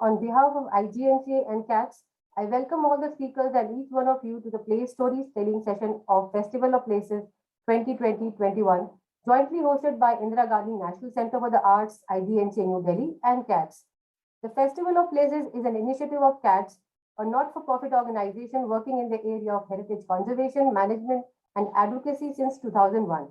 on behalf of IGNCA and CATS, I welcome all the speakers and each one of you to the Place Stories telling session of Festival of Places 2020-21, jointly hosted by Indira Gandhi National Center for the Arts, IGNCA New Delhi, and CATS. The Festival of Places is an initiative of CATS, a not-for-profit organization working in the area of heritage conservation, management, and advocacy since 2001.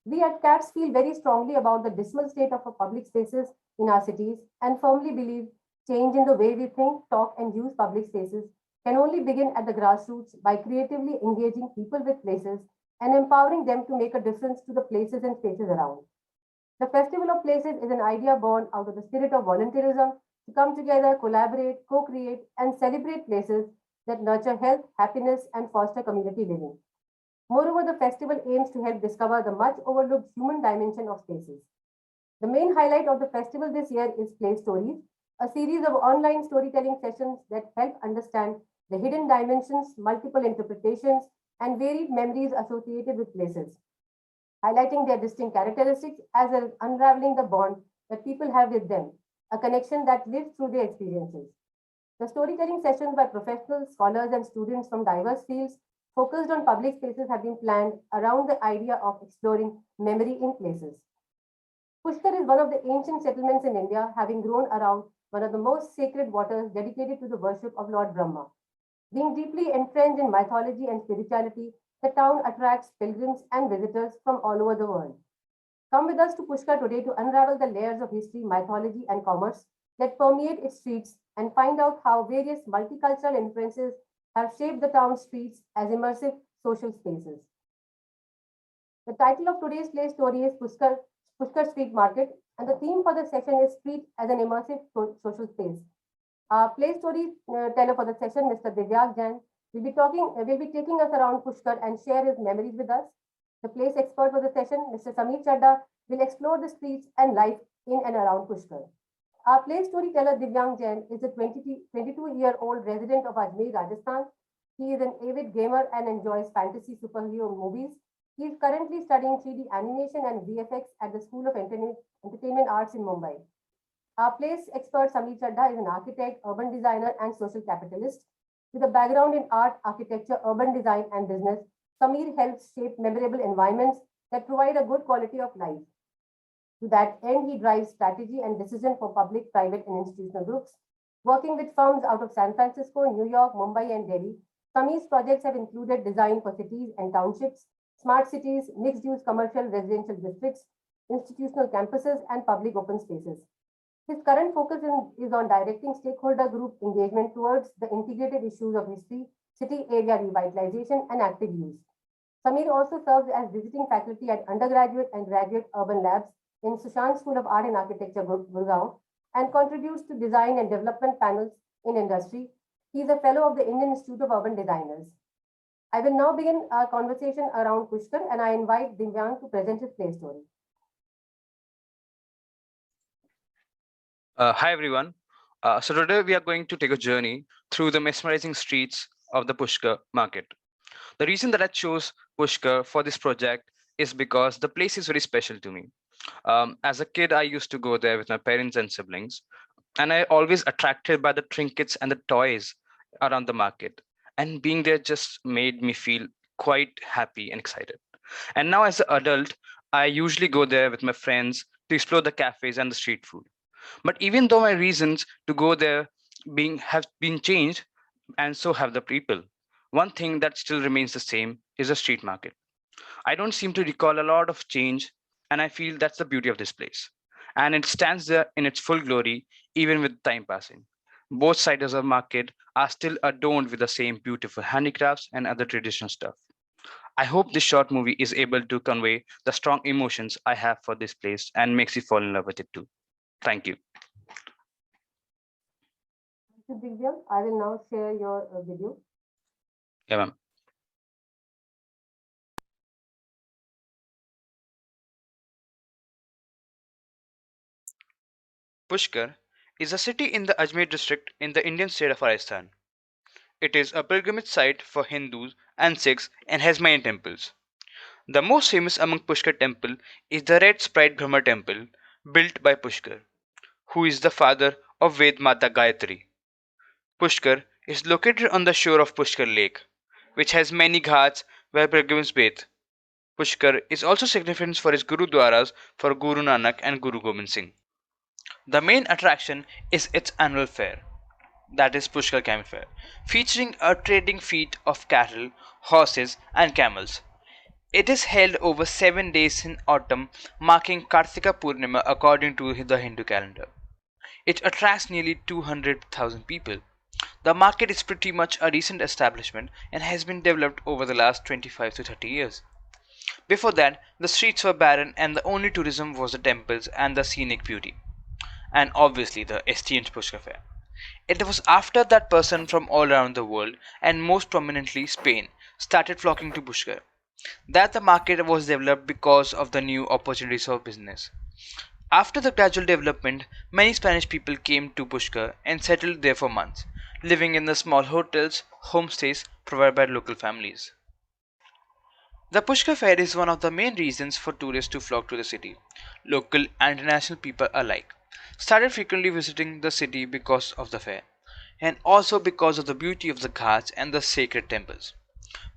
We at CATS feel very strongly about the dismal state of our public spaces in our cities and firmly believe change in the way we think, talk, and use public spaces can only begin at the grassroots by creatively engaging people with places and empowering them to make a difference to the places and spaces around. The Festival of Places is an idea born out of the spirit of volunteerism to come together, collaborate, co-create, and celebrate places that nurture health, happiness, and foster community living. Moreover, the festival aims to help discover the much overlooked human dimension of spaces. The main highlight of the festival this year is Play Stories, a series of online storytelling sessions that help understand the hidden dimensions, multiple interpretations, and varied memories associated with places, highlighting their distinct characteristics as well as unraveling the bond that people have with them, a connection that lives through their experiences. The storytelling sessions by professionals, scholars, and students from diverse fields focused on public spaces have been planned around the idea of exploring memory in places. Pushkar is one of the ancient settlements in India, having grown around one of the most sacred waters dedicated to the worship of Lord Brahma. Being deeply entrenched in mythology and spirituality, the town attracts pilgrims and visitors from all over the world. Come with us to Pushkar today to unravel the layers of history, mythology, and commerce that permeate its streets and find out how various multicultural influences have shaped the town's streets as immersive social spaces. The title of today's play story is Pushkar Street Market, and the theme for the session is Street as an Immersive Social Space. Our play story teller for the session, Mr. Divyang Jain, will be taking us around Pushkar and share his memories with us. The place expert for the session, Mr. Sameer Chadda, will explore the streets and life in and around Pushkar. Our play storyteller Divyang Jain is a 22-year-old resident of Ajmer, Rajasthan. He is an avid gamer and enjoys fantasy superhero movies. He is currently studying 3D animation and VFX at the School of Entertainment Arts in Mumbai. Our place expert Sameer Chadda is an architect, urban designer, and social capitalist. With a background in art, architecture, urban design, and business, Sameer helps shape memorable environments that provide a good quality of life. To that end, he drives strategy and decision for public, private, and institutional groups. Working with firms out of San Francisco, New York, Mumbai, and Delhi, Sameer's projects have included design for cities and townships, smart cities, mixed-use commercial residential districts, institutional campuses, and public open spaces. His current focus is on directing stakeholder group engagement towards the integrated issues of history, city area revitalization, and active use. Sameer also serves as visiting faculty at undergraduate and graduate urban labs in Sushant School of Art and Architecture, Gurgaon, and contributes to design and development panels in industry. He is a fellow of the Indian Institute of Urban Designers. I will now begin our conversation around Pushkar, and I invite Divyang to present his play story. Hi everyone. So today we are going to take a journey through the mesmerizing streets of the Pushkar market. The reason that I chose Pushkar for this project is because the place is very special to me. As a kid, I used to go there with my parents and siblings, and I always attracted by the trinkets and the toys around the market. And being there just made me feel quite happy and excited. And now as an adult, I usually go there with my friends to explore the cafes and the street food. But even though my reasons to go there have been changed, and so have the people, one thing that still remains the same is the street market. I don't seem to recall a lot of change, and I feel that's the beauty of this place. And it stands there in its full glory, even with time passing. Both sides of the market are still adorned with the same beautiful handicrafts and other traditional stuff. I hope this short movie is able to convey the strong emotions I have for this place and makes you fall in love with it too. Thank you. Thank you, Divyang. I will now share your video. Yeah, ma'am. Pushkar is a city in the Ajmer district in the Indian state of Rajasthan. It is a pilgrimage site for Hindus and Sikhs and has many temples. The most famous among Pushkar temple is the Red Sprite Brahma temple built by Pushkar, who is the father of Vedmata Gayatri. Pushkar is located on the shore of Pushkar Lake, which has many ghats where pilgrims bathe. Pushkar is also significant for its gurudwaras for Guru Nanak and Guru Gobind Singh. The main attraction is its annual fair, that is Pushkar Camel Fair, featuring a trading feat of cattle, horses, and camels. It is held over 7 days in autumn, marking Kartika Purnima according to the Hindu calendar. It attracts nearly 200,000 people. The market is pretty much a recent establishment and has been developed over the last 25 to 30 years. Before that, the streets were barren and the only tourism was the temples and the scenic beauty. And obviously the esteemed Pushkar Fair. It was after that person from all around the world, and most prominently Spain, started flocking to Pushkar, that the market was developed because of the new opportunities of business. After the gradual development, many Spanish people came to Pushkar and settled there for months, living in the small hotels, homestays provided by local families. The Pushkar Fair is one of the main reasons for tourists to flock to the city. Local and international people alike started frequently visiting the city because of the fair, and also because of the beauty of the ghats and the sacred temples.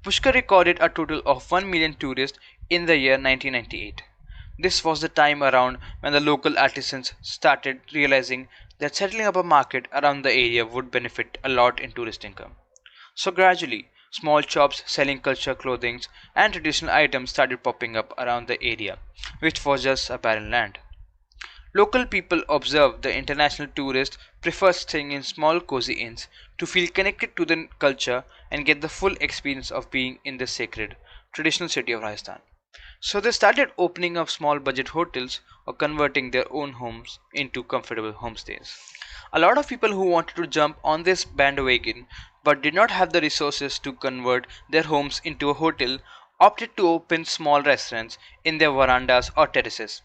Pushkar recorded a total of 1 million tourists in the year 1998. This was the time around when the local artisans started realizing that settling up a market around the area would benefit a lot in tourist income. So gradually, small shops selling culture clothing and traditional items started popping up around the area, which was just a barren land. Local people observed the international tourist prefer staying in small cozy inns to feel connected to the culture and get the full experience of being in the sacred, traditional city of Rajasthan. So they started opening up small budget hotels or converting their own homes into comfortable homestays. A lot of people who wanted to jump on this bandwagon but did not have the resources to convert their homes into a hotel opted to open small restaurants in their verandas or terraces.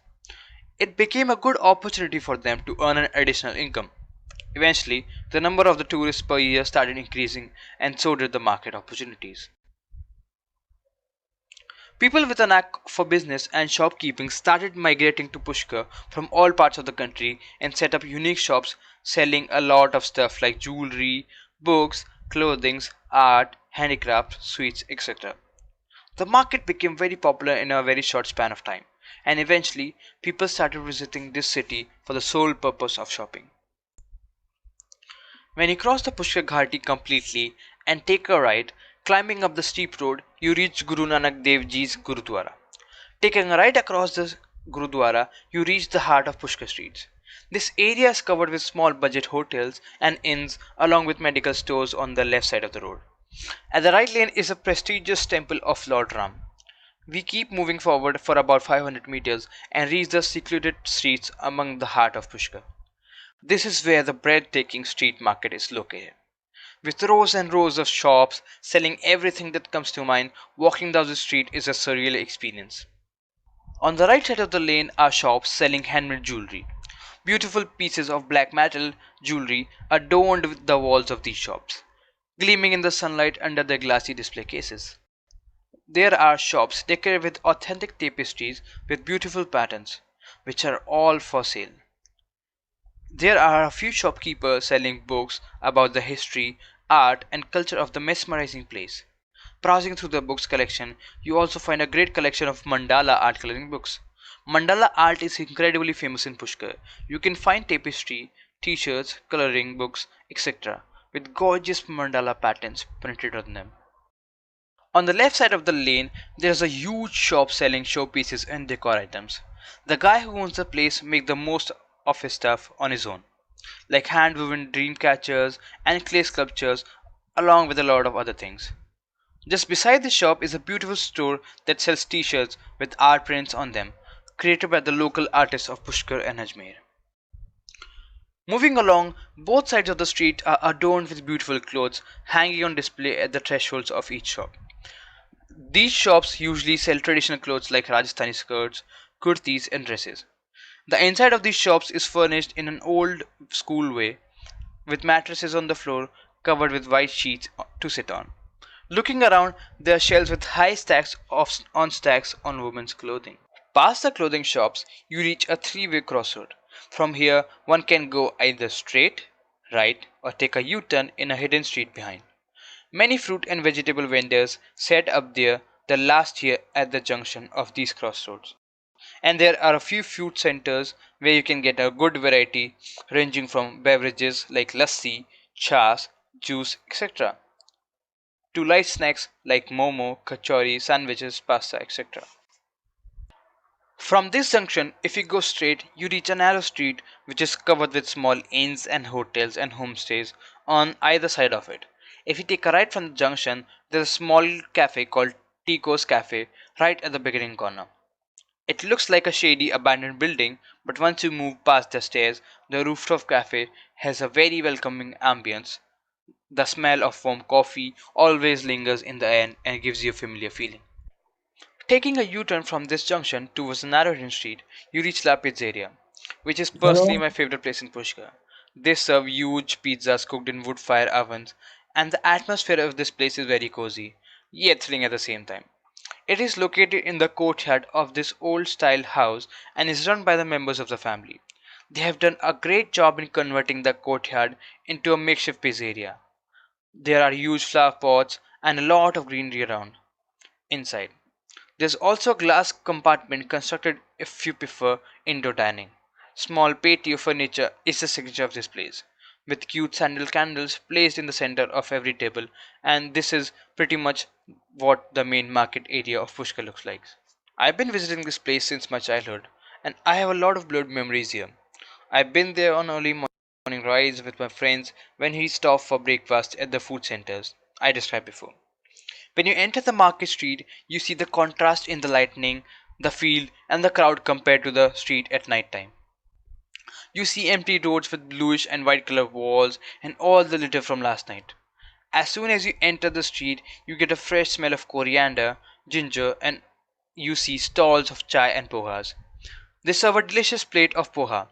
It became a good opportunity for them to earn an additional income. Eventually, the number of the tourists per year started increasing, and so did the market opportunities. People with a knack for business and shopkeeping started migrating to Pushkar from all parts of the country and set up unique shops selling a lot of stuff like jewelry, books, clothing, art, handicrafts, sweets, etc. The market became very popular in a very short span of time, and eventually people started visiting this city for the sole purpose of shopping. When you cross the Pushkar Ghati completely and take a right, climbing up the steep road, you reach Guru Nanak Dev Ji's Gurudwara. Taking a right across the Gurudwara, you reach the heart of Pushkar streets. This area is covered with small budget hotels and inns along with medical stores on the left side of the road. At the right lane is a prestigious temple of Lord Ram. We keep moving forward for about 500 meters and reach the secluded streets among the heart of Pushkar. This is where the breathtaking street market is located. With rows and rows of shops selling everything that comes to mind, walking down the street is a surreal experience. On the right side of the lane are shops selling handmade jewelry. Beautiful pieces of black metal jewelry adorned with the walls of these shops, gleaming in the sunlight under their glassy display cases. There are shops decorated with authentic tapestries with beautiful patterns, which are all for sale. There are a few shopkeepers selling books about the history, art, and culture of the mesmerizing place. Browsing through the books collection, you also find a great collection of mandala art coloring books. Mandala art is incredibly famous in Pushkar. You can find tapestry, t-shirts, coloring books, etc. with gorgeous mandala patterns printed on them. On the left side of the lane, there's a huge shop selling showpieces and decor items. The guy who owns the place makes the most of his stuff on his own, like hand-woven dream catchers and clay sculptures, along with a lot of other things. Just beside the shop is a beautiful store that sells t-shirts with art prints on them, created by the local artists of Pushkar and Ajmer. Moving along, both sides of the street are adorned with beautiful clothes hanging on display at the thresholds of each shop. These shops usually sell traditional clothes like Rajasthani skirts, kurtis, and dresses. The inside of these shops is furnished in an old school way, with mattresses on the floor covered with white sheets to sit on. Looking around, there are shelves with high stacks on women's clothing. Past the clothing shops, you reach a three-way crossroad. From here, one can go either straight, right, or take a U turn in a hidden street behind. Many fruit and vegetable vendors set up there the last year at the junction of these crossroads. And there are a few fruit centers where you can get a good variety ranging from beverages like lassi, chas, juice, etc. to light snacks like momo, kachori, sandwiches, pasta, etc. From this junction, if you go straight, you reach a narrow street which is covered with small inns and hotels and homestays on either side of it. If you take a right from the junction, there's a small cafe called Tico's Cafe right at the beginning corner. It looks like a shady abandoned building, but once you move past the stairs, the rooftop cafe has a very welcoming ambience. The smell of warm coffee always lingers in the air and gives you a familiar feeling. Taking a U-turn from this junction towards the narrow hidden street, you reach La Pizzeria, which is personally Hello. my favorite place in Pushkar. They serve huge pizzas cooked in wood fire ovens, and the atmosphere of this place is very cozy, yet thrilling at the same time. It is located in the courtyard of this old style house and is run by the members of the family. They have done a great job in converting the courtyard into a makeshift pizzeria. There are huge flower pots and a lot of greenery around inside. There's also a glass compartment constructed if you prefer indoor dining. Small patio furniture is the signature of this place, with cute sandal candles placed in the center of every table, and this is pretty much what the main market area of Pushkar looks like. I've been visiting this place since my childhood, and I have a lot of blurred memories here. I've been there on early morning rides with my friends when we stopped for breakfast at the food centers I described before. When you enter the market street, you see the contrast in the lighting, the field, and the crowd compared to the street at night time. You see empty roads with bluish and white colored walls and all the litter from last night. As soon as you enter the street, you get a fresh smell of coriander, ginger, and you see stalls of chai and pohas. They serve a delicious plate of poha.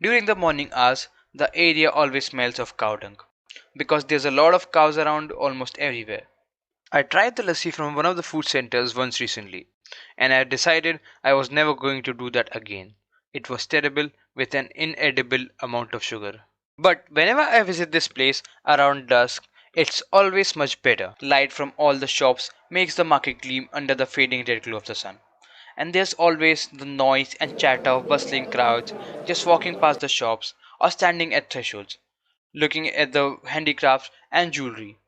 During the morning hours, the area always smells of cow dung because there's a lot of cows around almost everywhere. I tried the lassi from one of the food centers once recently, and I decided I was never going to do that again. It was terrible with an inedible amount of sugar. But whenever I visit this place around dusk, it's always much better. Light from all the shops makes the market gleam under the fading red glow of the sun. And there's always the noise and chatter of bustling crowds just walking past the shops or standing at thresholds, looking at the handicrafts and jewelry.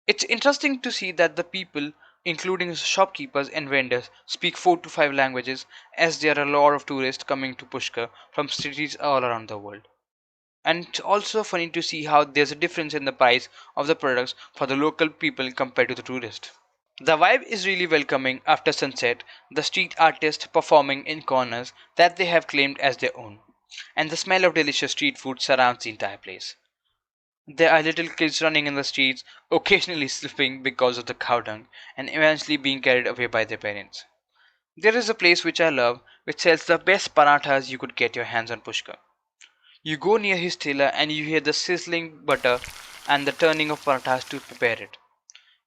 It's interesting to see that the people, including shopkeepers and vendors, speak 4 to 5 languages as there are a lot of tourists coming to Pushkar from cities all around the world. And it's also funny to see how there's a difference in the price of the products for the local people compared to the tourist. The vibe is really welcoming after sunset, the street artists performing in corners that they have claimed as their own, and the smell of delicious street food surrounds the entire place. There are little kids running in the streets, occasionally slipping because of the cow dung, and eventually being carried away by their parents. There is a place which I love, which sells the best parathas you could get your hands on Pushkar. You go near his tailor and you hear the sizzling butter and the turning of parathas to prepare it.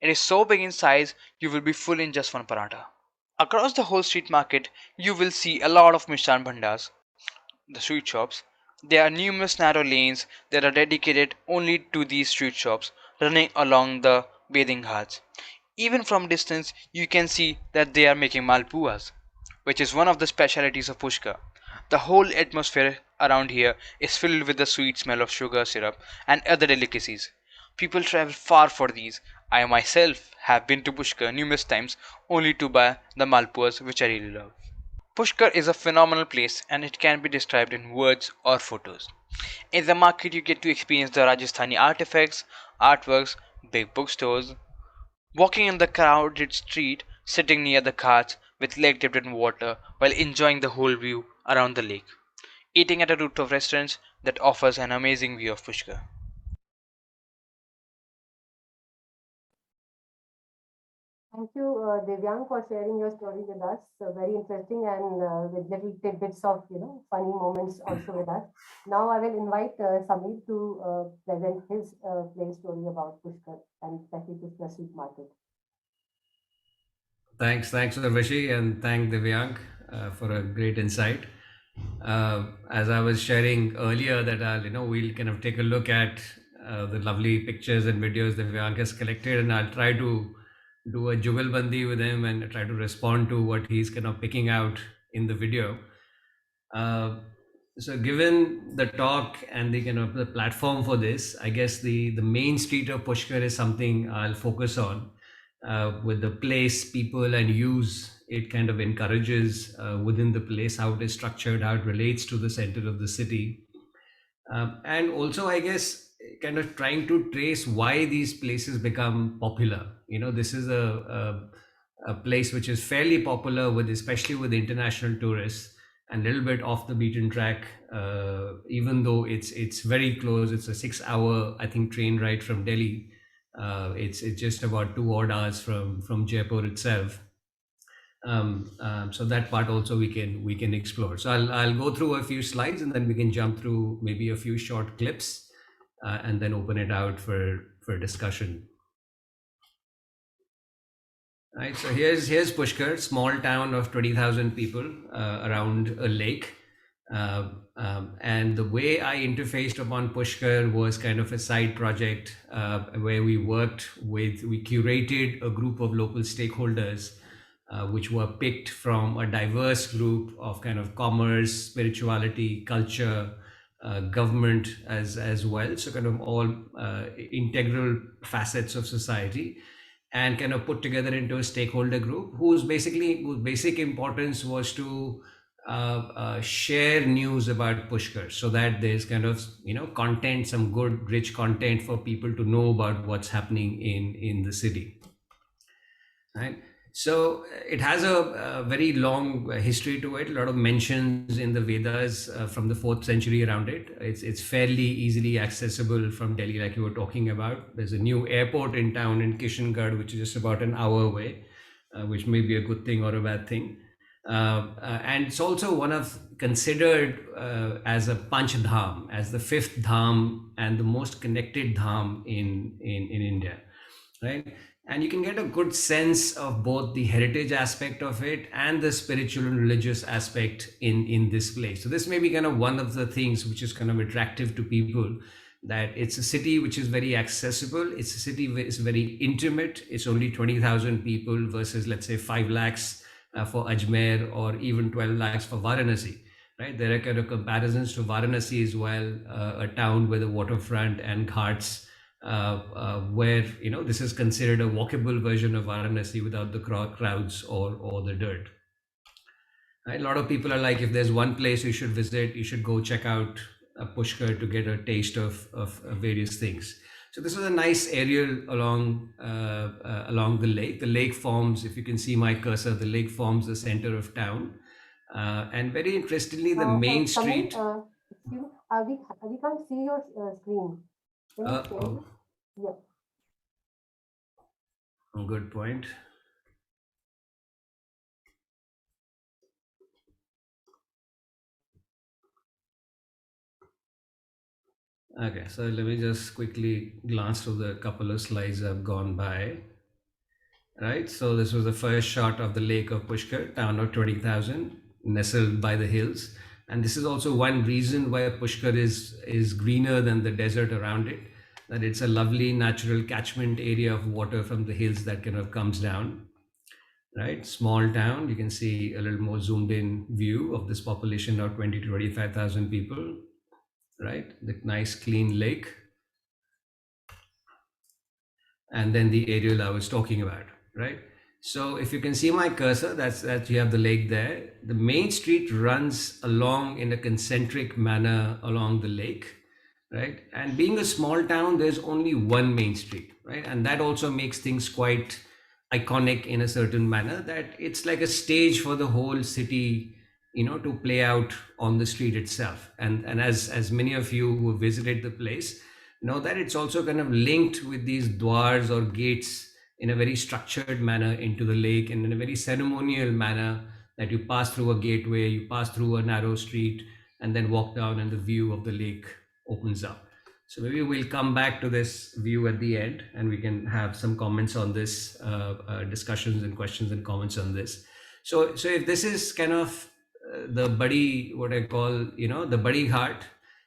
It is so big in size, you will be full in just one paratha. Across the whole street market, you will see a lot of Mishran Bhandars, the street shops. There are numerous narrow lanes that are dedicated only to these street shops running along the bathing ghats. Even from distance, you can see that they are making malpuas, which is one of the specialities of Pushkar. The whole atmosphere around here is filled with the sweet smell of sugar syrup and other delicacies. People travel far for these. I myself have been to Pushkar numerous times only to buy the malpuas, which I really love. Pushkar is a phenomenal place and it can be described in words or photos. In the market, you get to experience the Rajasthani artifacts, artworks, big bookstores, walking in the crowded street, sitting near the carts with leg dipped in water while enjoying the whole view around the lake, eating at a rooftop restaurant that offers an amazing view of Pushkar. Thank you, Devyang, for sharing your story with us. Very interesting and with little tidbits of funny moments also with us. Now I will invite Samir to present his play story about Pushkar and especially Pushkar Street Market. Thanks, Urvashi, and thank Divyang for a great insight. As I was sharing earlier, that we'll kind of take a look at the lovely pictures and videos that Vyank has collected, and I'll try to do a jugalbandi with him and try to respond to what he's kind of picking out in the video. Uh, so given the talk and the kind of the platform for this, I guess the main street of Pushkar is something I'll focus on. With the place, people, and use, it kind of encourages within the place how it is structured, how it relates to the center of the city, and also I guess kind of trying to trace why these places become popular. This is a place which is fairly popular with, especially with international tourists, and a little bit off the beaten track, even though it's very close. It's a 6 hour, I think, train ride from Delhi. It's just about 2 odd hours from Jaipur itself. So that part also we can explore. So I'll go through a few slides, and then we can jump through maybe a few short clips, and then open it out for discussion. Right. So here's Pushkar, small town of 20,000 people around a lake. And the way I interfaced upon Pushkar was kind of a side project where we curated a group of local stakeholders, which were picked from a diverse group of kind of commerce, spirituality, culture, government as well. So kind of all integral facets of society, and kind of put together into a stakeholder group whose basic importance was to share news about Pushkar, so that there's kind of content, some good rich content for people to know about what's happening in the city, right? So it has a very long history to it. A lot of mentions in the Vedas from the 4th century around it. It's fairly easily accessible from Delhi, like you were talking about. There's a new airport in town in Kishangarh, which is just about an hour away, which may be a good thing or a bad thing. And it's also one of considered as a Panch Dham, as the 5th Dham and the most connected Dham in India, right? And you can get a good sense of both the heritage aspect of it and the spiritual and religious aspect in this place. So this may be kind of one of the things which is kind of attractive to people, that it's a city which is very accessible. It's a city which is very intimate. It's only 20,000 people versus, let's say, 5 lakhs for Ajmer, or even 12 lakhs for Varanasi, right? There are kind of comparisons to Varanasi as well, a town with a waterfront and ghats, where this is considered a walkable version of Varanasi without the crowds or the dirt. Right? A lot of people are like, if there's one place you should visit, you should go check out Pushkar to get a taste of various things. So this is a nice aerial along the lake. The lake forms, if you can see my cursor, the lake forms the center of town. And very interestingly, the main street. Excuse me, we can't see your screen. Can you share it? Yeah. Good point. Okay, so let me just quickly glance through the couple of slides I've gone by. Right, so this was the first shot of the lake of Pushkar, town of 20,000, nestled by the hills. And this is also one reason why Pushkar is greener than the desert around it, that it's a lovely natural catchment area of water from the hills that kind of comes down. Right, small town. You can see a little more zoomed in view of this population of 20 to 25,000 people. Right, the nice clean lake, and then the aerial I was talking about. Right, so if you can see my cursor, that you have the lake there. The main street runs along in a concentric manner along the lake, right? And being a small town, there's only one main street, right? And that also makes things quite iconic in a certain manner, that it's like a stage for the whole city, to play out on the street itself. And as many of you who visited the place know, that it's also kind of linked with these dwars or gates in a very structured manner into the lake, and in a very ceremonial manner, that you pass through a gateway, you pass through a narrow street, and then walk down, and the view of the lake opens up. So maybe we'll come back to this view at the end, and we can have some comments on this, discussions and questions and comments on this. So if this is kind of the Badi, what I call, the Badi Ghat.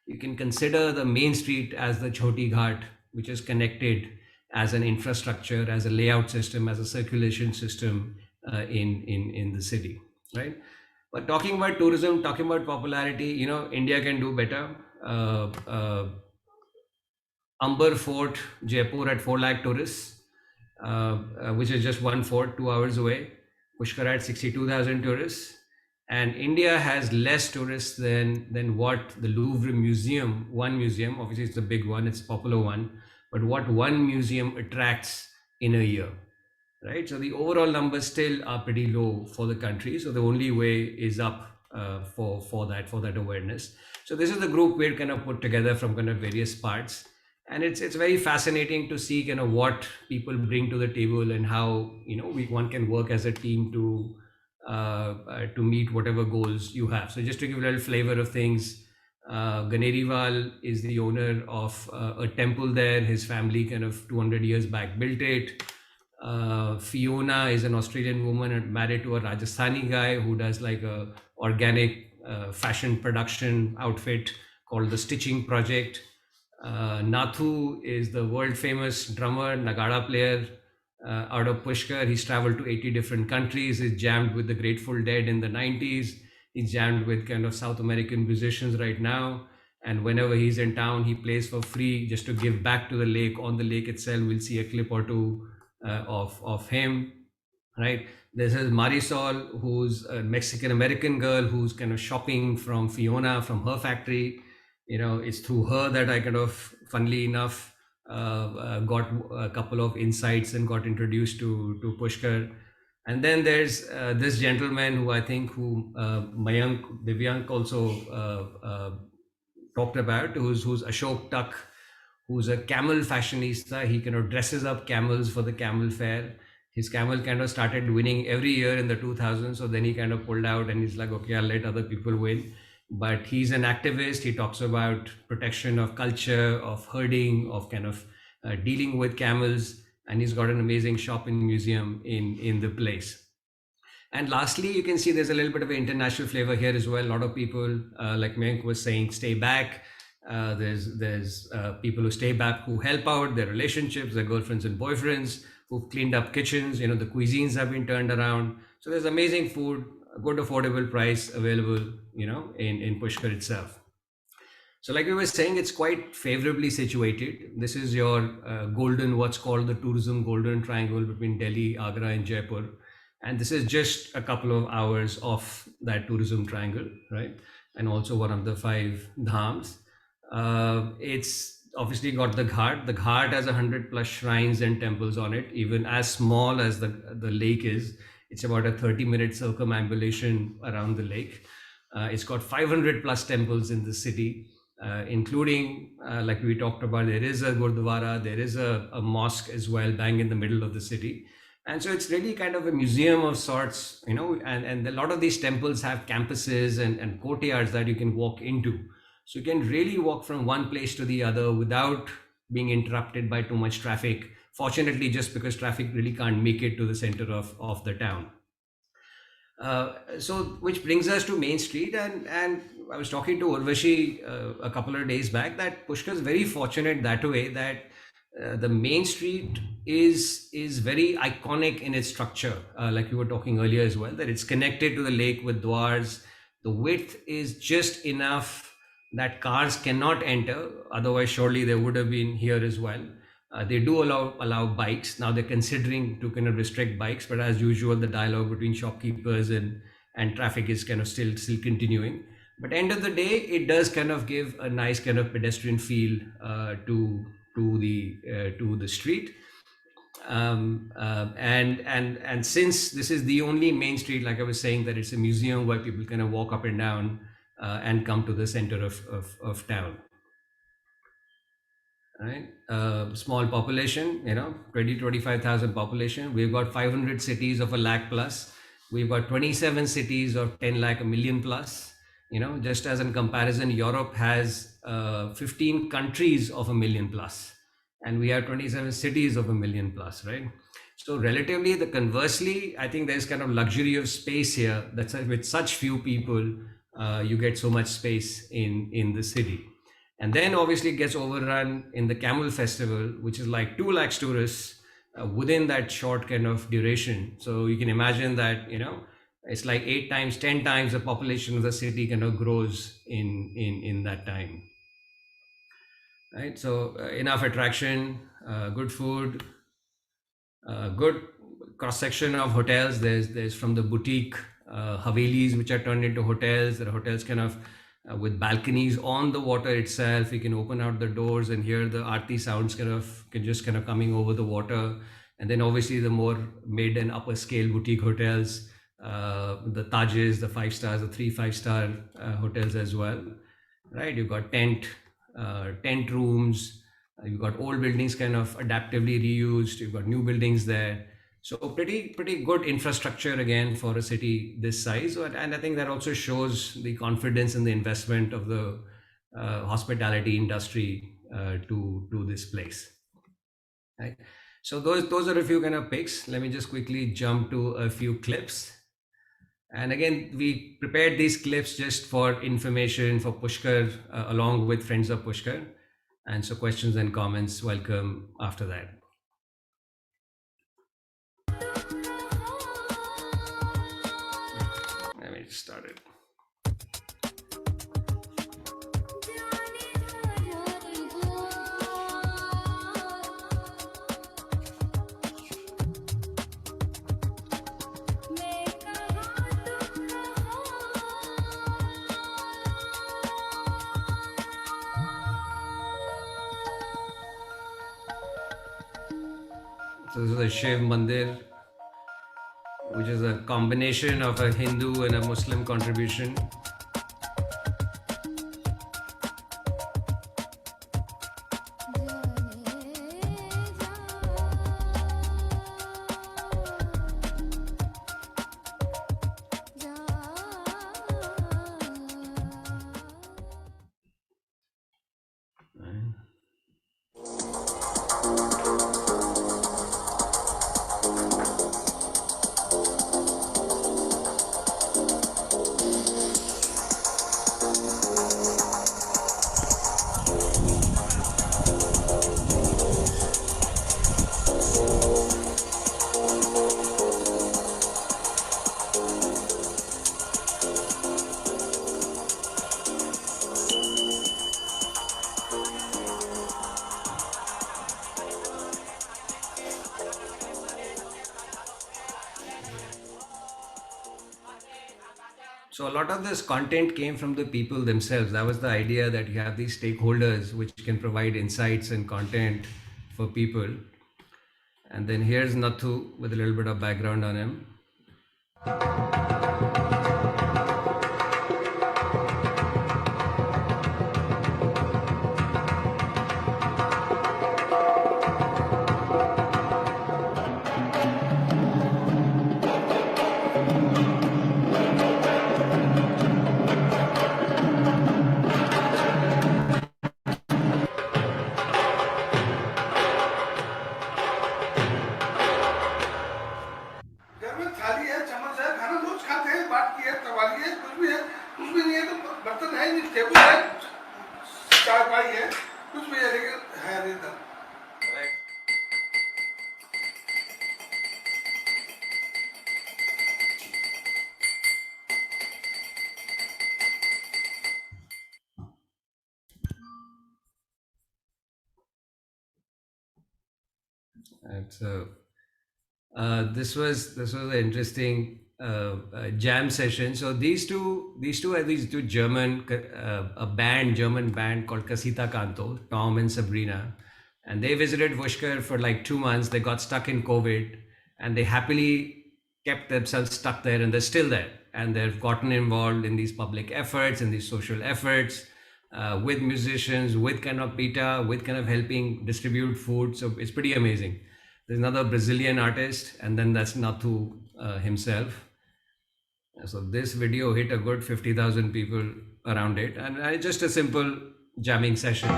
You can consider the main street as the Choti Ghat, which is connected as an infrastructure, as a layout system, as a circulation system in the city, right? But talking about tourism, talking about popularity, India can do better. Amber Fort, Jaipur at 4 lakh tourists, which is just one fort 2 hours away. Pushkar at 62,000 tourists. And India has less tourists than what the Louvre Museum, one museum, obviously it's the big one, it's a popular one, but what one museum attracts in a year, right? So the overall numbers still are pretty low for the country. So the only way is up for that awareness. So this is the group we're kind of put together from kind of various parts, and it's very fascinating to see kind of what people bring to the table and how one can work as a team to meet whatever goals you have. So just to give a little flavor of things, Ganeriwal is the owner of a temple there. His family kind of 200 years back built it. Fiona is an Australian woman married to a Rajasthani guy who does like a organic fashion production outfit called the Stitching Project. Nathu is the world famous drummer, Nagada player out of Pushkar. He's traveled to 80 different countries. He's jammed with the Grateful Dead in the 90s. He's jammed with kind of South American musicians right now. And whenever he's in town, he plays for free just to give back to the lake. On the lake itself, we'll see a clip or two of him, right? This is Marisol, who's a Mexican American girl who's kind of shopping from Fiona, from her factory. It's through her that I kind of, funnily enough, got a couple of insights and got introduced to Pushkar. And then there's this gentleman who I think Mayank Divyank also talked about, who's Ashok Tuck, who's a camel fashionista. He kind of dresses up camels for the camel fair. His camel kind of started winning every year in the 2000s. So then he kind of pulled out and he's like, okay, I'll let other people win. But he's an activist. He talks about protection of culture, of herding, of kind of dealing with camels. And he's got an amazing shop and museum in the place. And lastly, you can see there's a little bit of an international flavor here as well. A lot of people, like Mayank was saying, stay back. There's people who stay back, who help out their relationships, their girlfriends and boyfriends, who've cleaned up kitchens. The cuisines have been turned around. So there's amazing food, a good affordable price available, in Pushkar itself. So like we were saying, it's quite favorably situated. This is your what's called the tourism golden triangle between Delhi, Agra and Jaipur. And this is just a couple of hours off that tourism triangle, right? And also one of the 5 dhams. It's obviously got the Ghat. The Ghat has 100+ shrines and temples on it. Even as small as the lake is, it's about a 30-minute circumambulation around the lake. It's got 500+ temples in the city, including, like we talked about, there is a Gurdwara, there is a mosque as well, bang in the middle of the city. And so it's really kind of a museum of sorts, and a lot of these temples have campuses and courtyards that you can walk into. So you can really walk from one place to the other without being interrupted by too much traffic. Fortunately, just because traffic really can't make it to the center of the town. So which brings us to Main Street, and I was talking to Urvashi a couple of days back that Pushkar is very fortunate that way that the Main Street is very iconic in its structure, like we were talking earlier as well, that it's connected to the lake with dwars. The width is just enough that cars cannot enter, otherwise surely they would have been here as well. They do allow bikes. Now they're considering to kind of restrict bikes, but as usual, the dialogue between shopkeepers and traffic is kind of still continuing. But end of the day, it does kind of give a nice kind of pedestrian feel to the street. And since this is the only main street, like I was saying, that it's a museum where people kind of walk up and down and come to the center of town. Right, small population, 25,000 population. We've got 500 cities of 1 lakh plus. We've got 27 cities of 10 lakh, a million plus. Just as in comparison, Europe has 15 countries of 1 million plus, and we have 27 cities of 1 million plus, right? So relatively, the conversely, I think there's kind of luxury of space here. That's with such few people, you get so much space in the city. And then obviously it gets overrun in the Camel Festival, which is like 2 lakhs tourists within that short kind of duration. So you can imagine that, it's like 8 times, 10 times the population of the city kind of grows in that time. Right. So enough attraction, good food, good cross section of hotels. There's from the boutique Havelis, which are turned into hotels. There are hotels kind of with balconies on the water itself. You can open out the doors and hear the aarti sounds kind of coming over the water. And then obviously the more mid and upper scale boutique hotels, the Tajes, the 5 stars, the 3 5-star hotels as well. Right. You've got tent rooms. You've got old buildings kind of adaptively reused. You've got new buildings there. So pretty good infrastructure again for a city this size. And I think that also shows the confidence and the investment of the hospitality industry to this place. Right. So those are a few kind of picks. Let me just quickly jump to a few clips. And again, we prepared these clips just for information for Pushkar, along with friends of Pushkar. And so questions and comments welcome after that. Let me start it. So this is a Shiv Mandir, which is a combination of a Hindu and a Muslim contribution. So a lot of this content came from the people themselves. That was the idea, that you have these stakeholders which can provide insights and content for people. And then here's Nathu with a little bit of background on him. And so this was an interesting jam session. So these two are these two German German band called Casita Canto, Tom and Sabrina, and they visited Pushkar for like 2 months. They got stuck in COVID, and they happily kept themselves stuck there, and they're still there, and they've gotten involved in these public efforts and these social efforts. With musicians, with kind of PETA, with kind of helping distribute food. So it's pretty amazing. There's another Brazilian artist, and then that's Nathu himself. So this video hit a good 50,000 people around it, and just a simple jamming session.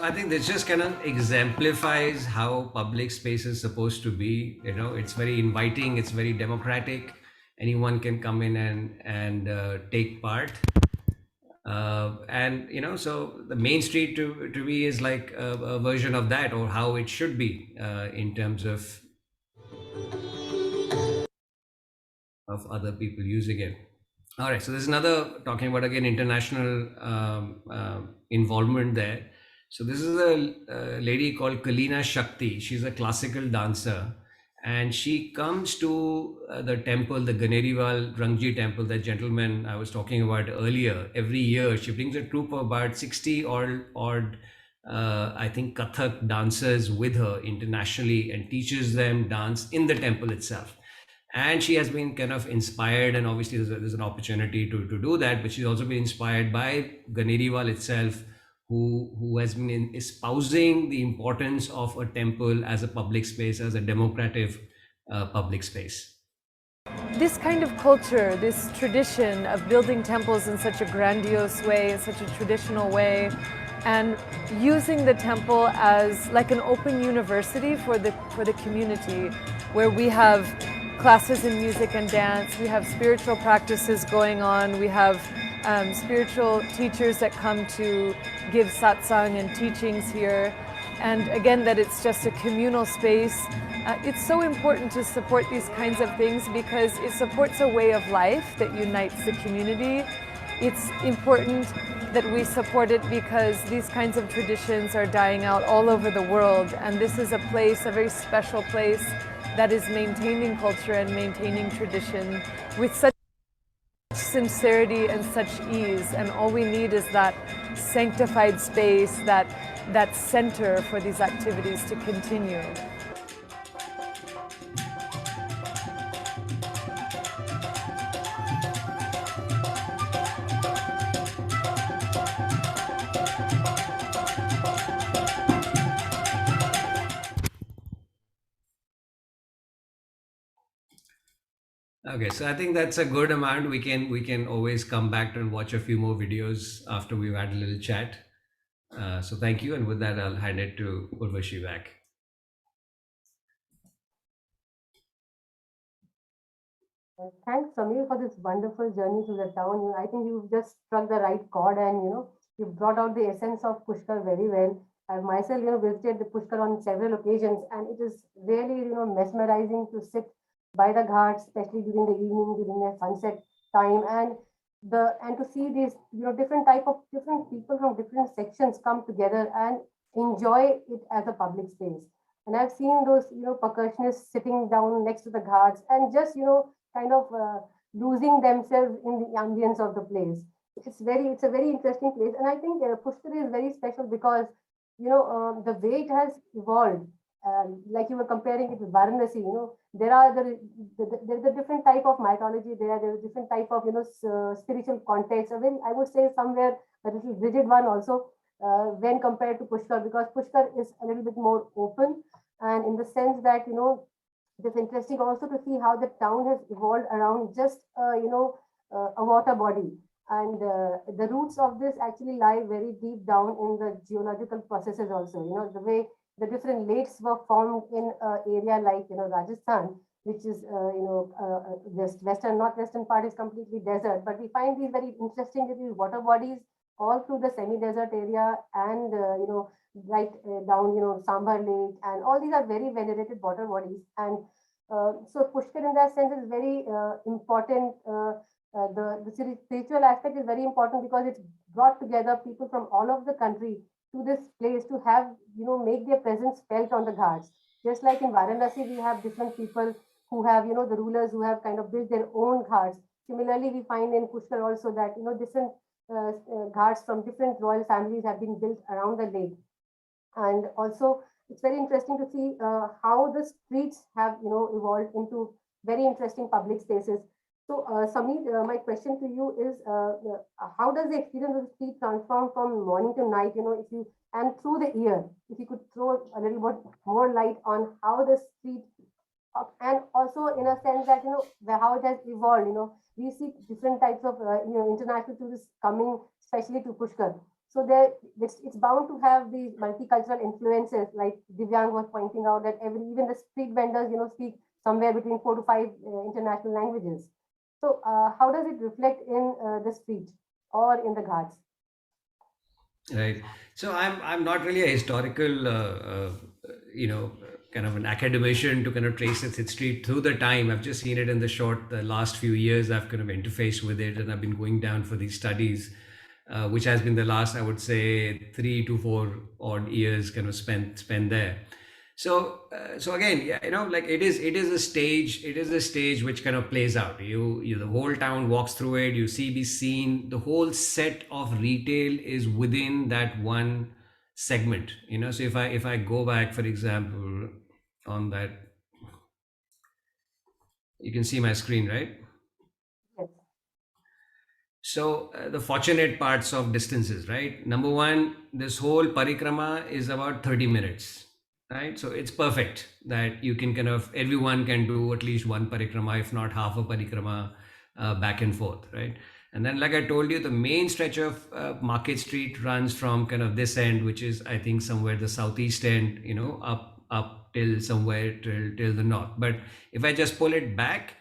I think this just kind of exemplifies how public space is supposed to be. It's very inviting, it's very democratic. Anyone can come in and take part. And so the main street to me is like a version of that, or how it should be in terms of other people using it. All right, so there's another, talking about again international involvement there. So this is a lady called Kalina Shakti. She's a classical dancer, and she comes to the temple, the Ganeriwal Rangji temple, that gentleman I was talking about earlier. Every year, she brings a troupe of about 60 odd, I think, Kathak dancers with her internationally, and teaches them dance in the temple itself. And she has been kind of inspired, and obviously there's an opportunity to do that, but she's also been inspired by Ganeriwal itself, who has been espousing the importance of a temple as a public space, as a democratic public space. This kind of culture, this tradition of building temples in such a grandiose way, in such a traditional way, and using the temple as like an open university for the community, where we have classes in music and dance, we have spiritual practices going on, we have spiritual teachers that come to give satsang and teachings here. And again, that it's just a communal space. It's so important to support these kinds of things because it supports a way of life that unites the community. It's important that we support it because these kinds of traditions are dying out all over the world, and this is a place, a very special place, that is maintaining culture and maintaining tradition with such sincerity and such ease. And all we need is that sanctified space, that center for these activities to continue. Okay, so I think that's a good amount. We can always come back and watch a few more videos after we've had a little chat. So thank you, and with that, I'll hand it to Urvashi back. Thanks, Samir, for this wonderful journey through the town. I think you've just struck the right chord, and you've brought out the essence of Pushkar very well. I've myself, visited the Pushkar on several occasions, and it is really, mesmerizing to sit by the ghats, especially during the evening, during the sunset time, and to see these, different people from different sections come together and enjoy it as a public space. And I've seen those, percussionists sitting down next to the ghats and just, kind of losing themselves in the ambience of the place. It's a very interesting place, and I think Pushkar is very special because the way it has evolved. Like you were comparing it with Varanasi, there are there's a different type of mythology there. There's a different type of spiritual context. I would say somewhere a little rigid one also when compared to Pushkar, because Pushkar is a little bit more open, and in the sense that it's interesting also to see how the town has evolved around just a water body, and the roots of this actually lie very deep down in the geological processes also. The way the different lakes were formed in an area like Rajasthan, which is this northwestern part is completely desert, but we find these very interesting little water bodies all through the semi-desert area, and right down Sambar Lake, and all these are very venerated water bodies. And so Pushkar in that sense is very important. The spiritual aspect is very important because it's brought together people from all over the country to this place to have, make their presence felt on the ghats. Just like in Varanasi, we have different people who have, the rulers who have kind of built their own ghats. Similarly, we find in Pushkar also that, different ghats from different royal families have been built around the lake. And also, it's very interesting to see how the streets have, evolved into very interesting public spaces. So, Samir, my question to you is, how does the experience of the street transform from morning to night? If you and through the year, if you could throw a little bit more light on how the street, and also in a sense that how it has evolved. We see different types of international tourists coming, especially to Pushkar. So it's bound to have these multicultural influences, like Divyang was pointing out that even the street vendors, speak somewhere between 4 to 5 international languages. So how does it reflect in the street or in the ghats? Right. So I'm not really a historical, kind of an academician to kind of trace its history through the time. I've just seen it in the last few years. I've kind of interfaced with it, and I've been going down for these studies, which has been the last, I would say, 3 to 4 odd years kind of spent there. So again, yeah, like it is a stage which kind of plays out. The whole town walks through it, you see the scene, the whole set of retail is within that one segment. So if I go back, for example, on that, you can see my screen, right? Yes. So the fortunate parts of distances, right? Number one, this whole parikrama is about 30 minutes, right? So it's perfect that you can everyone can do at least one parikrama, if not half a parikrama, back and forth, right? And then, like I told you, the main stretch of Market Street runs from kind of this end, which is, I think, somewhere the southeast end, up till somewhere till the north. But if I just pull it back,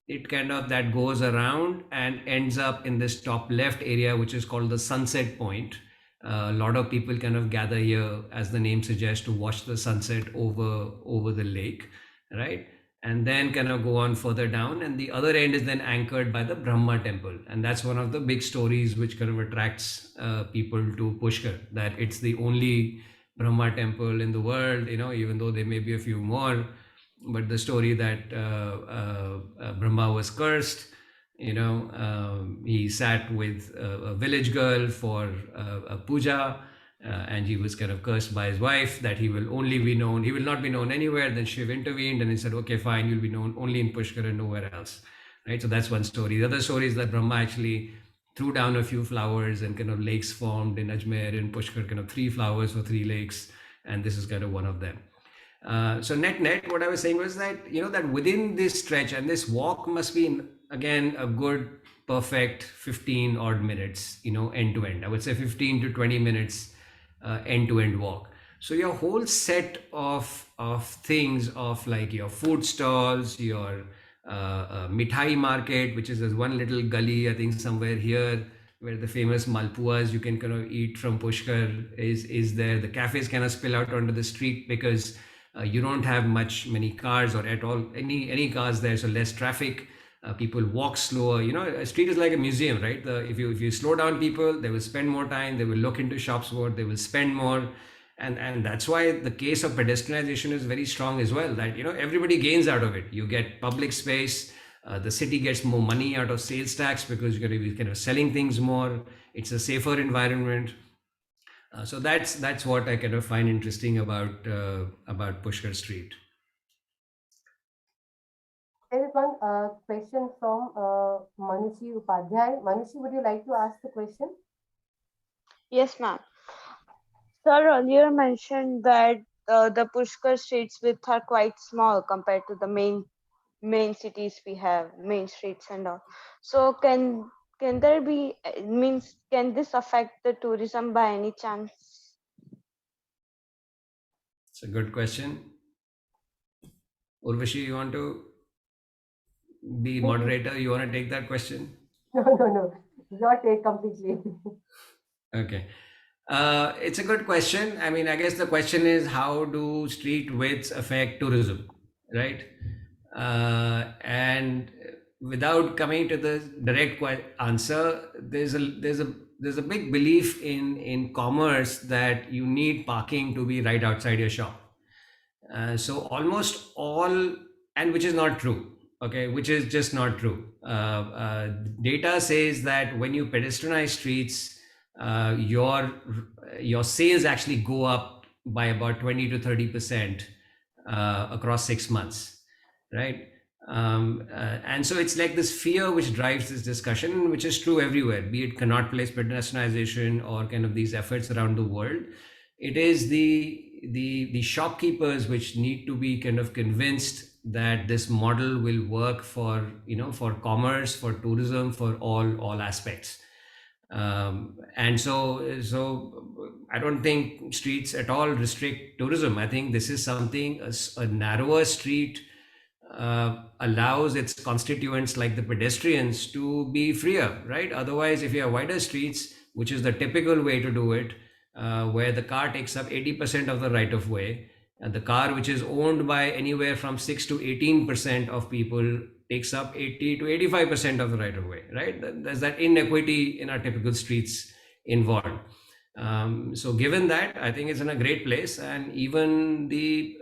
it that goes around and ends up in this top left area, which is called the Sunset Point. A lot of people kind of gather here, as the name suggests, to watch the sunset over the lake, right? And then kind of go on further down, and the other end is then anchored by the Brahma temple, and that's one of the big stories which kind of attracts people to Pushkar, that it's the only Brahma temple in the world, even though there may be a few more. But the story that Brahma was cursed, he sat with a village girl for a puja, and he was kind of cursed by his wife that he will not be known anywhere. Then Shiv intervened and he said, okay, fine, you'll be known only in Pushkar and nowhere else, right? So that's one story. The other story is that Brahma actually threw down a few flowers, and kind of lakes formed in Ajmer and Pushkar, kind of 3 flowers for 3 lakes, and this is kind of one of them. So net, what I was saying was that, that within this stretch, and this walk must be, again, a good, perfect 15 odd minutes, end to end. I would say 15 to 20 minutes end to end walk. So your whole set of things, of like your food stalls, your mithai market, which is this one little gully, I think somewhere here, where the famous malpuas you can kind of eat from Pushkar is there. The cafes kind of spill out onto the street because you don't have many cars, or at all any cars there, so less traffic. People walk slower. A street is like a museum, right? If you slow down people, they will spend more time, they will look into shops more, they will spend more, and that's why the case of pedestrianization is very strong as well, that everybody gains out of it. You get public space, the city gets more money out of sales tax because you're going to be kind of selling things more. It's a safer environment. So that's what I kind of find interesting about Pushkar Street. There is one question from Manushi Upadhyay. Manushi, would you like to ask the question? Yes, ma'am. Sir earlier mentioned that the Pushkar streets width are quite small compared to the main cities we have, main streets and all. So can there be, can this affect the tourism by any chance? It's a good question. Urvashi, you want to be moderator? You want to take that question? No. Your take completely. Okay. It's a good question. I mean, I guess the question is, how do street widths affect tourism, right? And without coming to the direct answer, there's a big belief in commerce that you need parking to be right outside your shop. So almost all, and which is not true. Okay, which is just not true. Data says that when you pedestrianize streets, your sales actually go up by about 20 to 30% across 6 months, right? And so it's like this fear which drives this discussion, which is true everywhere, be it Connaught Place pedestrianization or kind of these efforts around the world. It is the shopkeepers which need to be kind of convinced that this model will work for commerce, for tourism, for all aspects. And so I don't think streets at all restrict tourism. I think this is something, a narrower street allows its constituents like the pedestrians to be freer, right? Otherwise, if you have wider streets, which is the typical way to do it, where the car takes up 80% of the right of way, and the car which is owned by anywhere from 6 to 18% of people takes up 80 to 85% of the right of way, right? There's that inequity in our typical streets involved. So given that, I think it's in a great place, and even the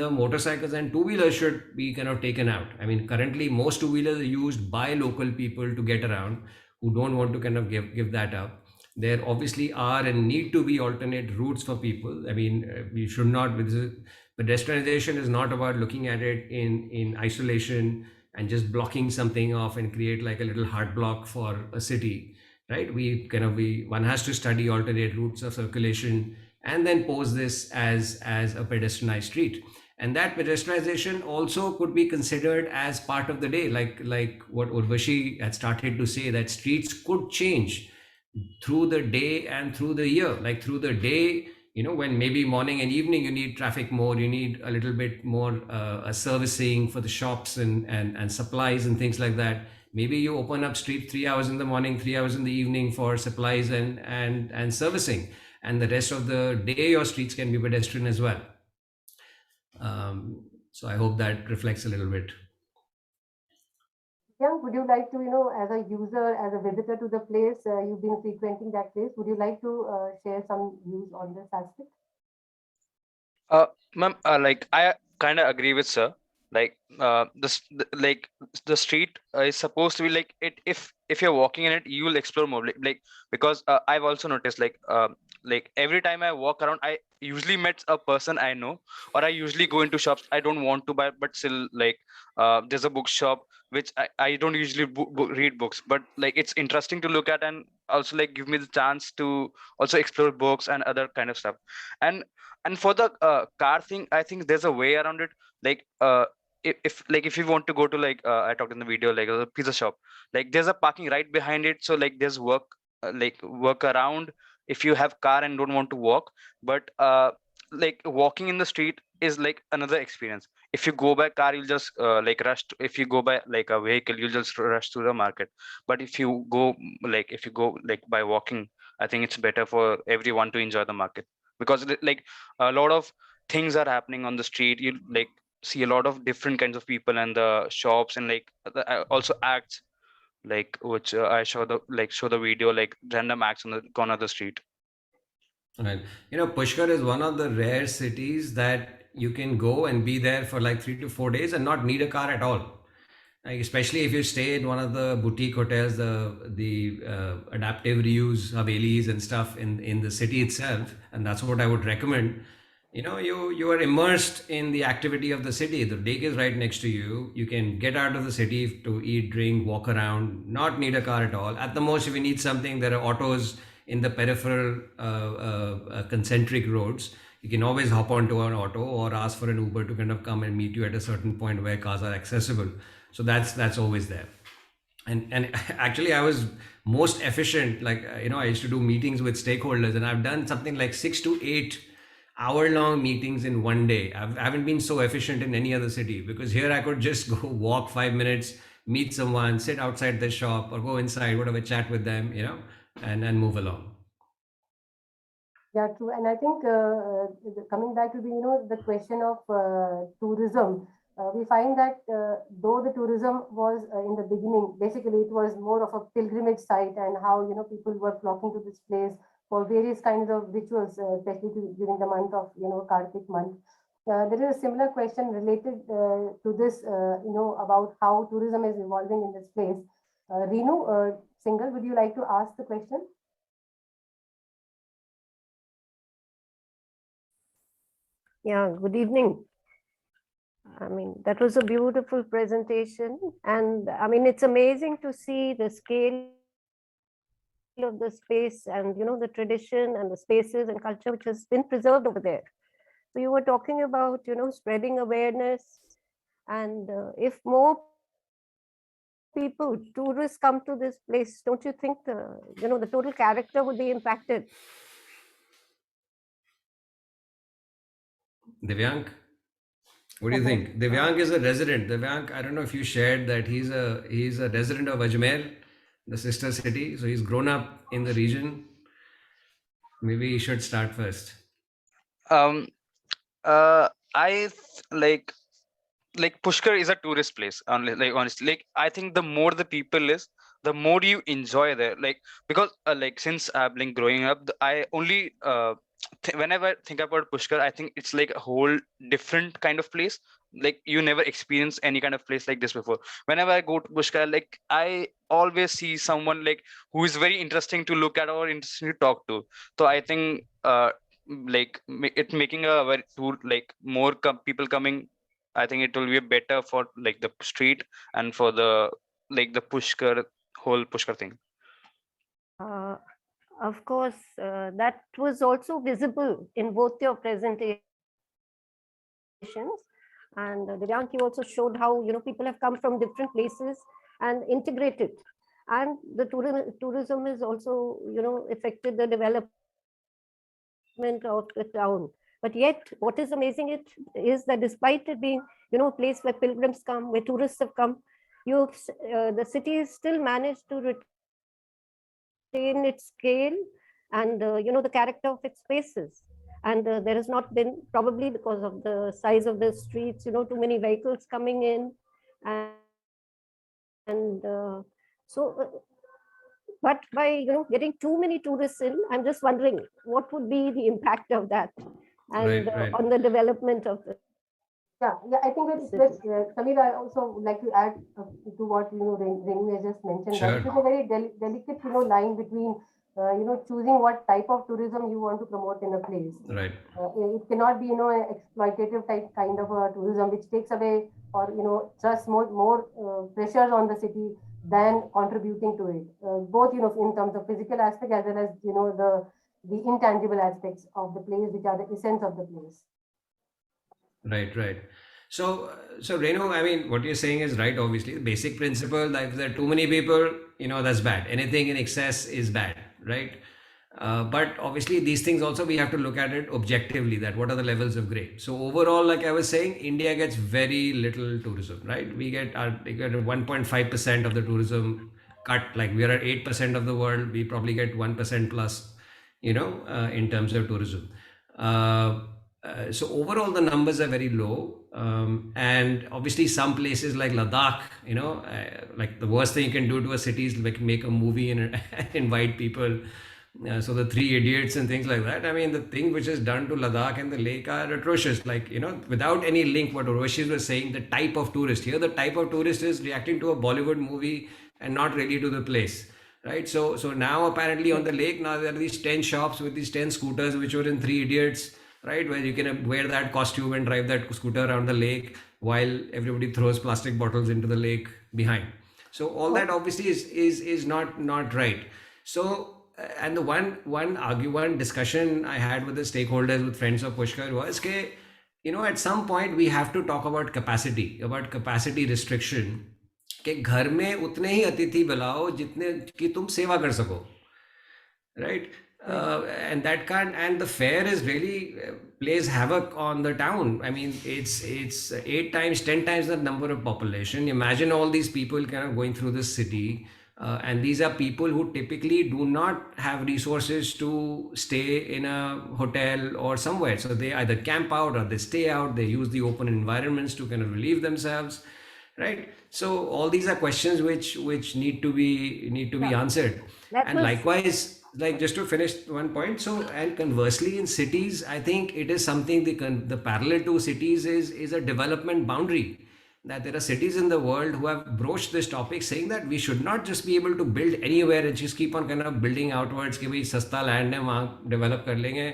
motorcycles and two-wheelers should be kind of taken out. I mean, currently most two-wheelers are used by local people to get around who don't want to kind of give that up. There obviously are and need to be alternate routes for people. I mean, we should not. Pedestrianization is not about looking at it in isolation and just blocking something off and create like a little heart block for a city, right? One has to study alternate routes of circulation and then pose this as a pedestrianized street. And that pedestrianization also could be considered as part of the day, like what Urvashi had started to say, that streets could change through the day and through the year. Like through the day, when maybe morning and evening you need traffic more, you need a little bit more servicing for the shops and supplies and things like that. Maybe you open up street 3 hours in the morning, 3 hours in the evening for supplies and servicing, and the rest of the day your streets can be pedestrian as well. So I hope that reflects a little bit. Yeah, would you like to, as a user, as a visitor to the place, you've been frequenting that place, would you like to share some views on this aspect? Ma'am, like I kind of agree with sir. Like the street is supposed to be like it. If you're walking in it, you will explore more. Like because I've also noticed like every time I walk around, I usually met a person I know, or I usually go into shops I don't want to buy, but still like there's a bookshop which I don't usually read books, but like it's interesting to look at, and also like give me the chance to also explore books and other kind of stuff. And for the car thing, I think there's a way around it. Like if you want to go to like I talked in the video, like a pizza shop, like there's a parking right behind it, so like there's work around if you have car and don't want to walk. But like walking in the street is like another experience. If you go by car, you'll just like rush if you go by like a vehicle, you'll just rush to the market. But if you go like by walking, I think it's better for everyone to enjoy the market, because like a lot of things are happening on the street. You like see a lot of different kinds of people and the shops, and like also acts like which I show the video, like random acts on the corner of the street. Right. Pushkar is one of the rare cities that you can go and be there for like 3 to 4 days and not need a car at all. Like, especially if you stay in one of the boutique hotels, the adaptive reuse Havelis and stuff in the city itself, and that's what I would recommend. You are immersed in the activity of the city. The lake is right next to you. You can get out of the city to eat, drink, walk around, not need a car at all. At the most, if you need something, there are autos in the peripheral concentric roads. You can always hop onto an auto or ask for an Uber to kind of come and meet you at a certain point where cars are accessible. So that's always there. And actually, I was most efficient. Like I used to do meetings with stakeholders, and I've done something like 6 to 8 hour-long meetings in one day. I haven't been so efficient in any other city, because here I could just go walk 5 minutes, meet someone, sit outside the shop, or go inside, whatever, chat with them, and move along. Yeah, true. And I think coming back to the question of tourism, we find that though the tourism was in the beginning, basically it was more of a pilgrimage site, and how people were flocking to this place for various kinds of rituals, especially during the month of Kartik month. There is a similar question related to this, about how tourism is evolving in this place. Reenu Singhal, would you like to ask the question? Yeah, good evening. I mean, that was a beautiful presentation. And I mean, it's amazing to see the scale of the space and, the tradition and the spaces and culture which has been preserved over there. So you were talking about, spreading awareness, and if more people, tourists come to this place, don't you think the total character would be impacted? Divyank, what do you think? Divyank is a resident. Divyank, I don't know if you shared that he's a resident of Ajmer, the sister city. So he's grown up in the region. Maybe he should start first. Um, I like Pushkar is a tourist place. Like honestly, like I think the more the people is, the more you enjoy there. Like because like since I've been growing up, I only whenever I think about Pushkar, I think it's like a whole different kind of place. Like you never experienced any kind of place like this before. Whenever I go to Pushkar, like I always see someone like who is very interesting to look at or interesting to talk to. So I think like it making a very tour like more people coming. I think it will be better for like the street and for the like the Pushkar whole Pushkar thing. Uh, of course, that was also visible in both your presentations. And Divyank, you also showed how people have come from different places and integrated. And the tourism is also affected the development of the town. But yet, what is amazing is that despite it being a place where pilgrims come, where tourists have come, the city is still managed to retain its scale and the character of its spaces. And there has not been, probably because of the size of the streets, too many vehicles coming in, and but by getting too many tourists in, I'm just wondering what would be the impact of that and Right. on the development of the Yeah, I think it's Samir, I also would like to add to what Renu has just mentioned, that it is a very delicate line between choosing what type of tourism you want to promote in a place. Right. It cannot be an exploitative type kind of a tourism which takes away or just more pressures on the city than contributing to it. Both in terms of physical aspect as well as the intangible aspects of the place, which are the essence of the place. Right. So Renu, I mean, what you're saying is right. Obviously, the basic principle that if there are too many people, that's bad. Anything in excess is bad, right? But obviously, these things also we have to look at it objectively. That what are the levels of gray? So overall, like I was saying, India gets very little tourism, right? We get 1.5% of the tourism cut. Like we are at 8% of the world. We probably get 1% plus, in terms of tourism. So overall, the numbers are very low, and obviously, some places like Ladakh, like the worst thing you can do to a city is like make a movie and invite people. So the Three Idiots and things like that. I mean, the thing which is done to Ladakh and the lake are atrocious. Like without any link, what Oroshis was saying, the type of tourist here, the type of tourist is reacting to a Bollywood movie and not really to the place. Right, so now apparently on the lake now there are these 10 shops with these 10 scooters which were in Three Idiots, right, where you can wear that costume and drive that scooter around the lake while everybody throws plastic bottles into the lake behind. So all that obviously is not right. So and the one discussion I had with the stakeholders, with friends of Pushkar, was that at some point we have to talk about capacity restriction, कि घर में उतने ही अतिथि बुलाओ जितने कि तुम सेवा कर सको, right? And that can't, and the fare is really plays havoc on the town. I mean, it's 8 times, 10 times the number of population. Imagine all these people kind of going through this city, and these are people who typically do not have resources to stay in a hotel or somewhere. So they either camp out or they stay out. They use the open environments to kind of relieve themselves, right? So all these are questions which need to be answered. And likewise, like just to finish one point, so and conversely in cities, I think it is something the parallel to cities is a development boundary, that there are cities in the world who have broached this topic, saying that we should not just be able to build anywhere and just keep on kind of building outwards कि भाई सस्ता land है वहाँ develop कर लेंगे,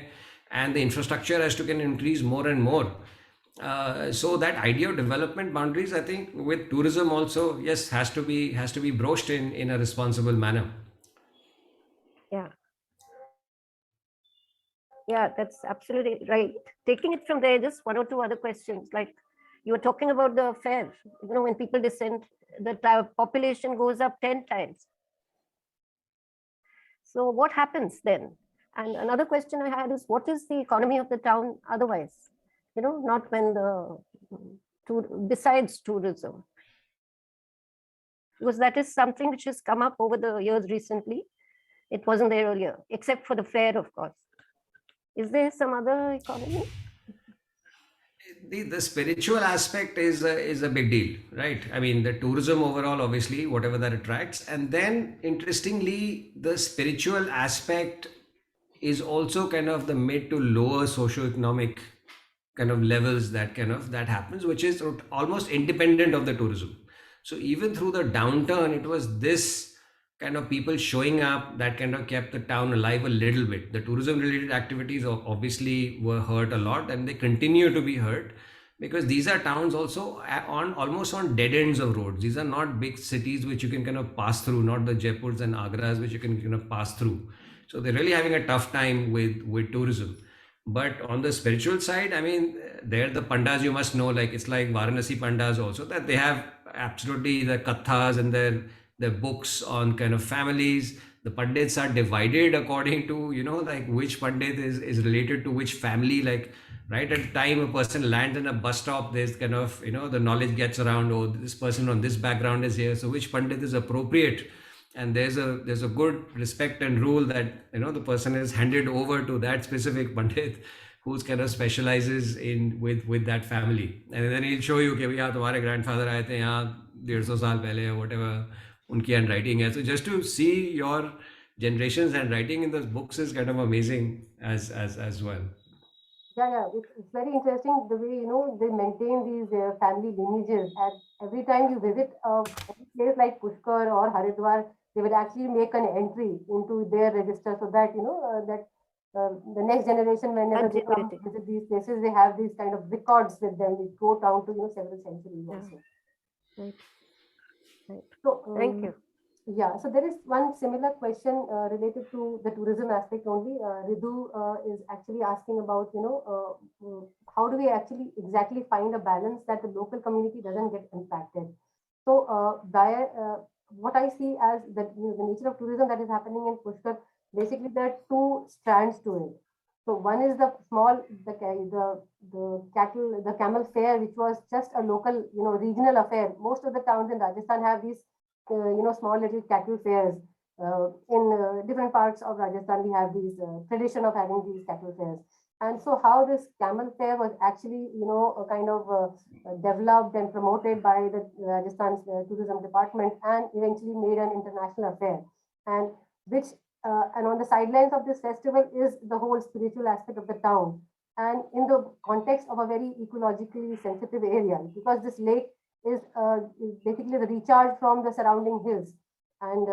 and the infrastructure has to can increase more and more. So that idea of development boundaries, I think with tourism also, yes, has to be broached in a responsible manner. Yeah, that's absolutely right. Taking it from there, just one or two other questions. Like, You were talking about the fair. When people descend, the population goes up 10 times. So what happens then? And another question I had is, what is the economy of the town otherwise? Not when besides tourism. Because that is something which has come up over the years recently. It wasn't there earlier, except for the fair, of course. Is there some other economy? The spiritual aspect is a big deal, right? I mean, the tourism overall, obviously, whatever that attracts. And then, interestingly, the spiritual aspect is also kind of the mid to lower socioeconomic kind of levels that happens, which is almost independent of the tourism. So even through the downturn, it was this kind of people showing up that kind of kept the town alive a little bit. The tourism related activities obviously were hurt a lot, and they continue to be hurt because these are towns also almost on dead ends of roads. These are not big cities which you can kind of pass through, not the Jaipurs and Agras which you can kind of pass through. So they're really having a tough time with tourism. But on the spiritual side, I mean, there the pandas, you must know, like it's like Varanasi pandas also, that they have absolutely the kathas and their books on kind of families. The pandits are divided according to, like which pandit is related to which family. Like right at the time a person lands in a bus stop, there's kind of, the knowledge gets around, oh, this person on this background is here. So which pandit is appropriate? And there's a good respect and rule that, the person is handed over to that specific pandit who's kind of specializes in with that family. And then he'll show you, okay, yeah, तुम्हारे grandfather आए थे यहाँ 150 साल पहले, or whatever, उनकी handwriting है. So just to see your generation's handwriting in those books is kind of amazing as well. Yeah, it's very interesting the way, they maintain these family lineages. And every time you visit a place like Pushkar or Haridwar, they will actually make an entry into their register so that, the next generation, whenever they come to visit these places, they have these kind of records with them. They go down to, several centuries also. Right. So, Thank you. Yeah, so there is one similar question related to the tourism aspect only. Ridu is actually asking about, how do we actually exactly find a balance that the local community doesn't get impacted? So, what I see as the nature of tourism that is happening in Pushkar, basically there are two strands to it. So one is the camel fair, which was just a local, regional affair. Most of the towns in Rajasthan have these small little cattle fairs. In different parts of Rajasthan, we have these tradition of having these cattle fairs. And so how this camel fair was actually, kind of developed and promoted by the Rajasthan tourism department, and eventually made an international affair. And on the sidelines of this festival is the whole spiritual aspect of the town. And in the context of a very ecologically sensitive area, because this lake is basically the recharge from the surrounding hills. And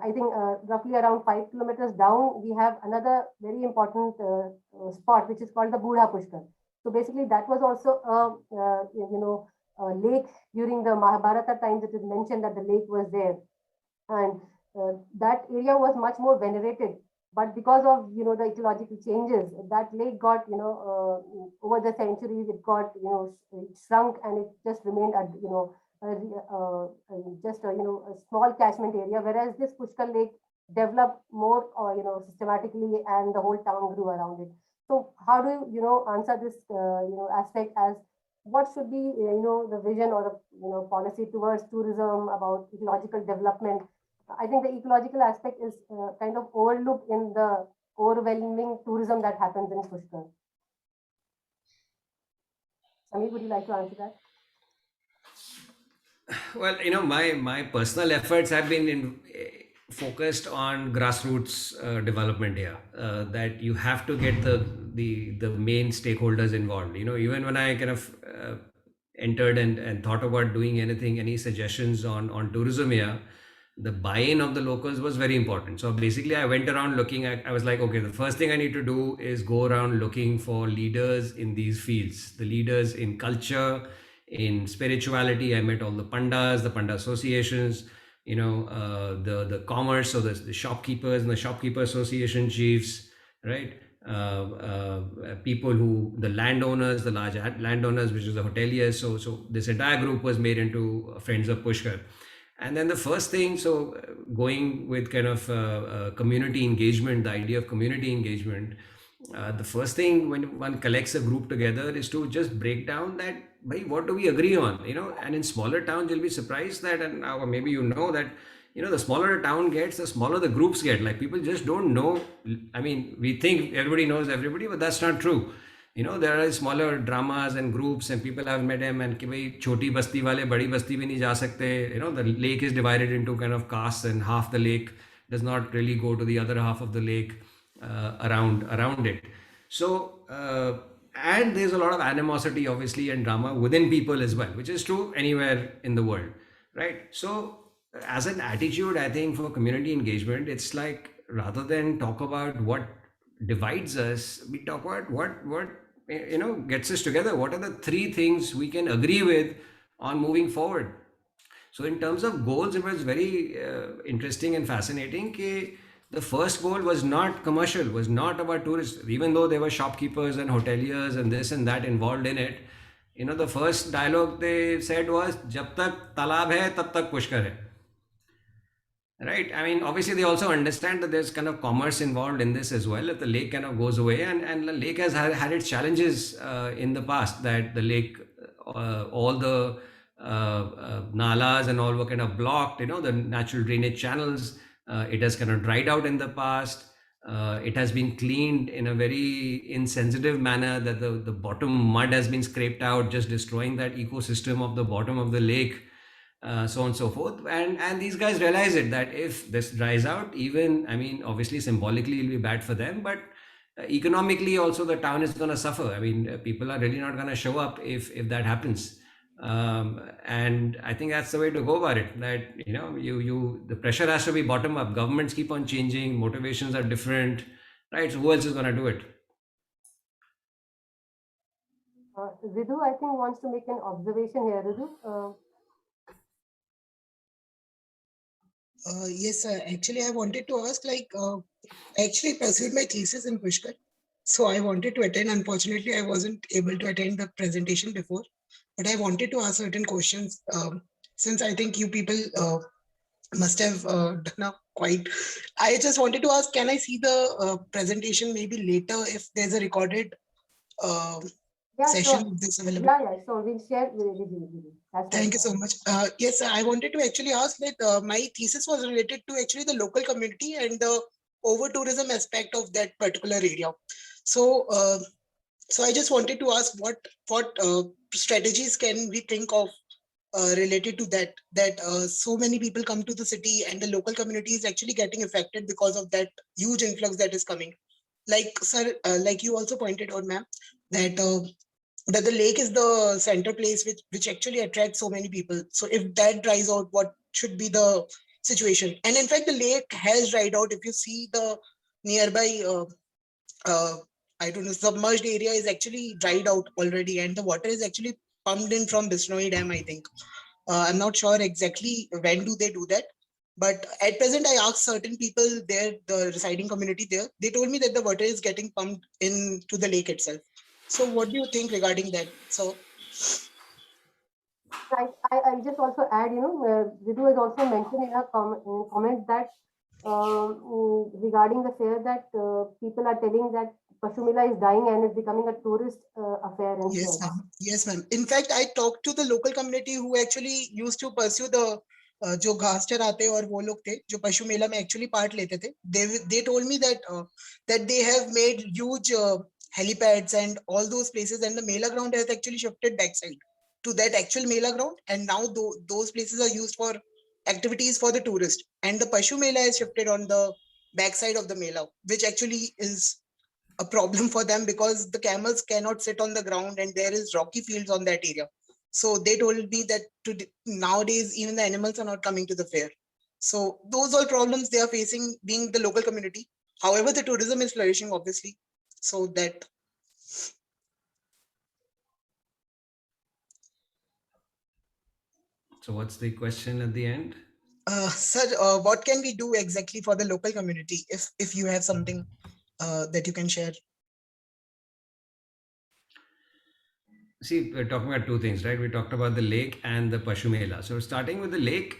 I think roughly around 5 kilometers down, we have another very important spot, which is called the Budha Pushkar. So basically that was also a lake during the Mahabharata times. It is mentioned that the lake was there. And that area was much more venerated. But because of, the ecological changes, that lake got, over the centuries, it got, it shrunk, and it just remained at, just a small catchment area, whereas this Pushkar Lake developed more, systematically, and the whole town grew around it. So how do you, answer this, aspect as what should be, the vision or the, policy towards tourism about ecological development? I think the ecological aspect is kind of overlooked in the overwhelming tourism that happens in Pushkar. Samir, would you like to answer that? Well, my personal efforts have been focused on grassroots development here. That you have to get the main stakeholders involved. Even when I kind of entered and thought about doing any suggestions on tourism here, the buy-in of the locals was very important. So basically I went around looking at, I was like, okay, the first thing I need to do is go around looking for leaders in these fields, the leaders in culture, in spirituality. I met all the pandas, the panda associations, the commerce, so the shopkeepers and the shopkeeper association chiefs, right? people who, the landowners, the large landowners, which is the hoteliers. So this entire group was made into Friends of Pushkar. And then the first thing, so going with kind of community engagement, the idea of community engagement, the first thing when one collects a group together is to just break down that, bhai, what do we agree on, and in smaller towns, you'll be surprised that, and or maybe that, the smaller a town gets, the smaller the groups get. Like, people just don't know. I mean, we think everybody knows everybody, but that's not true. There are smaller dramas and groups, and people have met him, and कि भाई छोटी बस्ती वाले बड़ी बस्ती भी नहीं जा सकते. The lake is divided into kind of castes, and half the lake does not really go to the other half of the lake around it. So and there's a lot of animosity, obviously, and drama within people as well, which is true anywhere in the world, right? So as an attitude, I think for community engagement, it's like, rather than talk about what divides us, we talk about what gets us together. What are the three things we can agree with on moving forward? So in terms of goals, it was very interesting and fascinating. The first goal was not commercial, was not about tourists, even though there were shopkeepers and hoteliers and this and that involved in it. The first dialogue they said was, "Jab tak talab hai, tab tak Pushkar hai." Right. I mean, obviously, they also understand that there's kind of commerce involved in this as well. If the lake kind of goes away, and the lake has had its challenges in the past, that the lake, all the nalas and all were kind of blocked, the natural drainage channels. It has kind of dried out in the past. It has been cleaned in a very insensitive manner, that the bottom mud has been scraped out, just destroying that ecosystem of the bottom of the lake. So on and so forth, and these guys realize it, that if this dries out, even, I mean, obviously symbolically it'll be bad for them, but economically also the town is going to suffer. I mean, people are really not going to show up if that happens, and I think that's the way to go about it. That the pressure has to be bottom up. Governments keep on changing, motivations are different, right? So who else is going to do it? Ridu, I think, wants to make an observation here. Ridu. Yes, actually, I wanted to ask, I actually pursued my thesis in Pushkar. So I wanted to attend. Unfortunately, I wasn't able to attend the presentation before, but I wanted to ask certain questions, since I think you people must have done up quite. I just wanted to ask, can I see the presentation maybe later if there's a recorded session of this available? Yeah, so we'll share with you. Thank you so much. Yes, I wanted to actually ask that my thesis was related to actually the local community and the over-tourism aspect of that particular area. So, so I just wanted to ask what strategies can we think of related to that so many people come to the city and the local community is actually getting affected because of that huge influx that is coming. Like, sir, like you also pointed out, ma'am, that the lake is the center place which actually attracts so many people. So if that dries out, what should be the situation? And in fact, the lake has dried out. If you see the nearby, I don't know, submerged area is actually dried out already, and the water is actually pumped in from Bishnoi Dam, I think. I'm not sure exactly when do they do that. But at present, I asked certain people there, the residing community there, they told me that the water is getting pumped into the lake itself. So what do you think regarding that? So I'll just also add, Ridu has also mentioned in her comment that regarding the fair, that people are telling that Pashu Mela is dying and is becoming a tourist affair. Yes, ma'am. Yes, ma'am. In fact, I talked to the local community who actually used to pursue the जो घास चराते और वो लोग थे जो पशु मेला में actually part लेते थे. They told me that that they have made huge helipads and all those places, and the Mela ground has actually shifted backside to that actual Mela ground, and now those places are used for activities for the tourist, and the Pashu Mela is shifted on the backside of the Mela, which actually is a problem for them because the camels cannot sit on the ground and there is rocky fields on that area. So they told me that nowadays even the animals are not coming to the fair. So those are problems they are facing being the local community. However, the tourism is flourishing, obviously. So that. So what's the question at the end? Sir, what can we do exactly for the local community if you have something that you can share See, we're talking about two things, right? We talked about the lake and the Pashu Mela. So starting with the lake,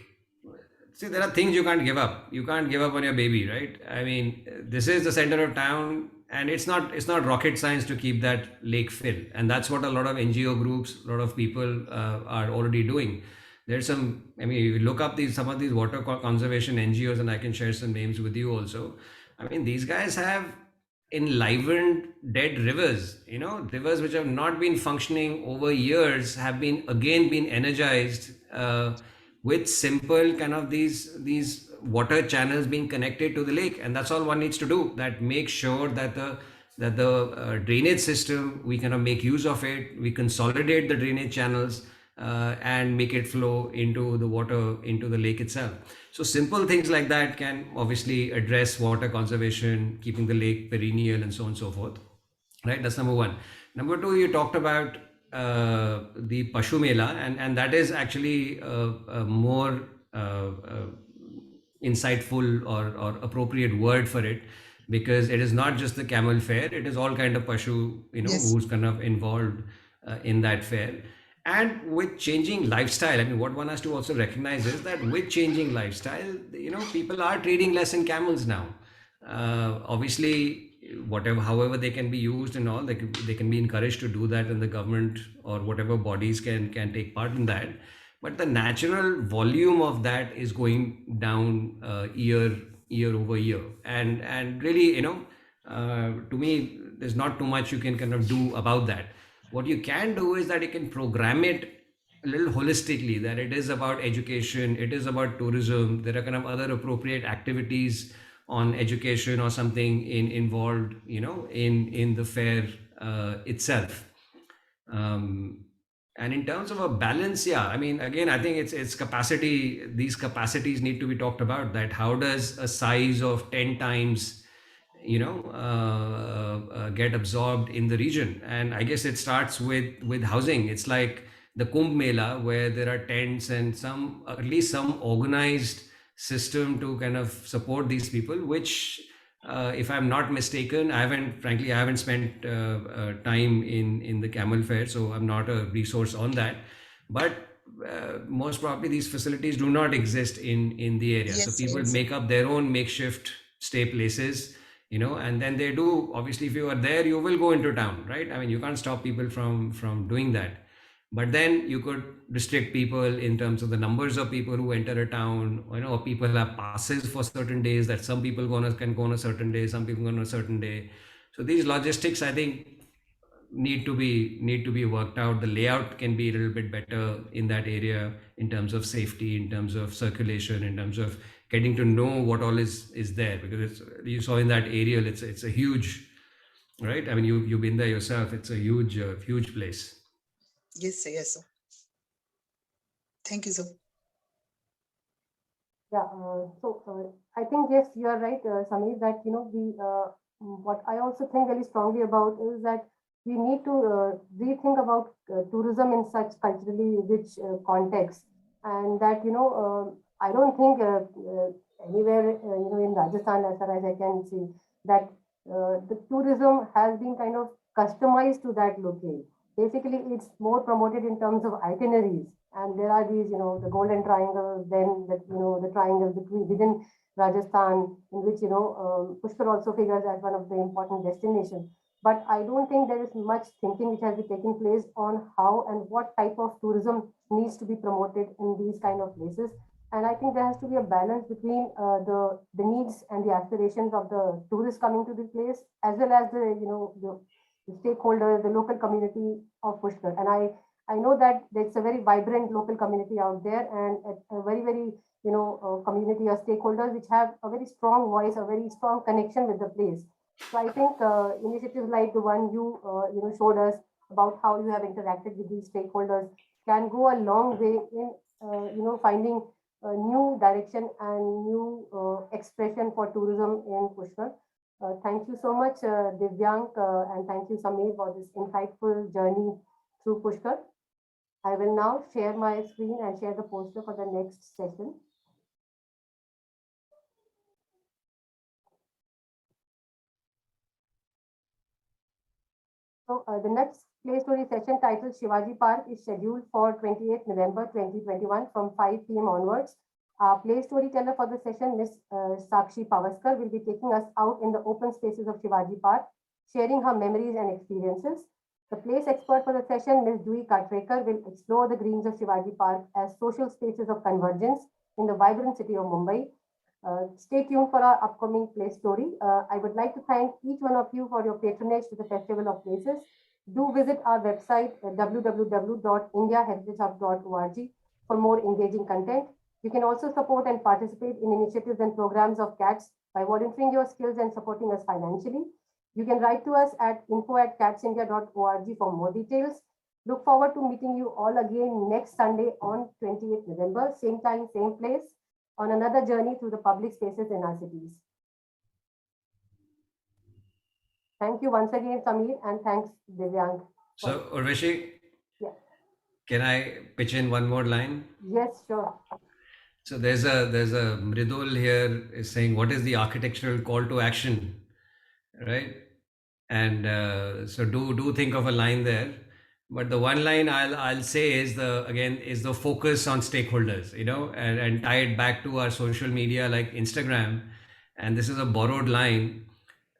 see, there are things you can't give up. You can't give up on your baby, right? I mean, this is the center of town, and it's not rocket science to keep that lake filled, and that's what a lot of NGO groups, a lot of people are already doing. There's some, I mean, you look up some of these water conservation NGOs, and I can share some names with you also. I mean, these guys have enlivened dead rivers, rivers which have not been functioning over years have been energized with simple kind of these water channels being connected to the lake, and that's all one needs to do. That make sure that the drainage system, we kind of make use of it, we consolidate the drainage channels, and make it flow into the water, into the lake itself. So simple things like that can obviously address water conservation, keeping the lake perennial, and so on and so forth. Right, that's number one. Number two, you talked about the Pashu Mela, and that is actually a more insightful or appropriate word for it, because it is not just the camel fair, it is all kind of Pashu, Yes. who's kind of involved in that fair. And with changing lifestyle, I mean, what one has to also recognize is that with changing lifestyle, people are trading less in camels now. Obviously, however they can be used and all, they can be encouraged to do that, and the government or whatever bodies can take part in that. But the natural volume of that is going down year over year, and really, to me, there's not too much you can kind of do about that. What you can do is that you can program it a little holistically, that it is about education, it is about tourism, there are kind of other appropriate activities on education or something involved, in the fair itself. And in terms of a balance, yeah, I mean, again, I think it's capacity. These capacities need to be talked about. That how does a size of 10 times, get absorbed in the region? And I guess it starts with housing. It's like the Kumbh Mela, where there are tents and at least some organized system to kind of support these people, which, if I'm not mistaken, I haven't spent time in the camel fair, so I'm not a resource on that. But most probably these facilities do not exist in the area, so Yes, people yes. make up their own makeshift stay places, and then they do. Obviously, if you are there, you will go into town, right? I mean, you can't stop people from doing that. But then you could restrict people in terms of the numbers of people who enter a town. Or people have passes for certain days, that some people can go on a certain day, some people go on a certain day. So these logistics, I think, need to be worked out. The layout can be a little bit better in that area, in terms of safety, in terms of circulation, in terms of getting to know what all is there, because you saw in that aerial, it's a huge, right? I mean, you've been there yourself. It's a huge place. Yes, sir. Yes, sir. Thank you, sir. Yeah, I think yes, you are right, Sameer, that what I also think very strongly about is that we need to rethink about tourism in such culturally rich context, and that I don't think anywhere in Rajasthan, as far as I can see, that the tourism has been kind of customized to that locale. Basically, it's more promoted in terms of itineraries, and there are these, the Golden Triangle, then the triangle within Rajasthan, in which Pushkar also figures as one of the important destinations. But I don't think there is much thinking which has been taking place on how and what type of tourism needs to be promoted in these kind of places. And I think there has to be a balance between the needs and the aspirations of the tourists coming to the place, as well as the stakeholders, the local community of Pushkar. And I know that there's a very vibrant local community out there, and a very community of stakeholders which have a very strong voice, a very strong connection with the place. So I think initiatives like the one you showed us about how you have interacted with these stakeholders can go a long way in finding a new direction and new expression for tourism in Pushkar. Thank you so much, Divyank, and thank you, Sameer, for this insightful journey through Pushkar. I will now share my screen and share the poster for the next session. So the next play story session titled Shivaji Park is scheduled for 28th November 2021 from 5 p.m. onwards. Our play storyteller for the session, Ms. Sakshi Pavaskar, will be taking us out in the open spaces of Shivaji Park, sharing her memories and experiences. The place expert for the session, Ms. Dewey Katrekar, will explore the greens of Shivaji Park as social spaces of convergence in the vibrant city of Mumbai. Stay tuned for our upcoming play story. I would like to thank each one of you for your patronage to the Festival of Places. Do visit our website www.indiaheritagehub.org for more engaging content. You can also support and participate in initiatives and programs of CATS by volunteering your skills and supporting us financially. You can write to us at info@catsindia.org for more details. Look forward to meeting you all again next Sunday on 28th November, same time, same place, on another journey through the public spaces in our cities. Thank you once again, Samir, and thanks, Divyang. So, Urvashi, Yeah. can I pitch in one more line? Yes, sure. So there's a Mridul here is saying, what is the architectural call to action, right? And so do think of a line there. But the one line I'll say is the focus on stakeholders, and tie it back to our social media like Instagram. And this is a borrowed line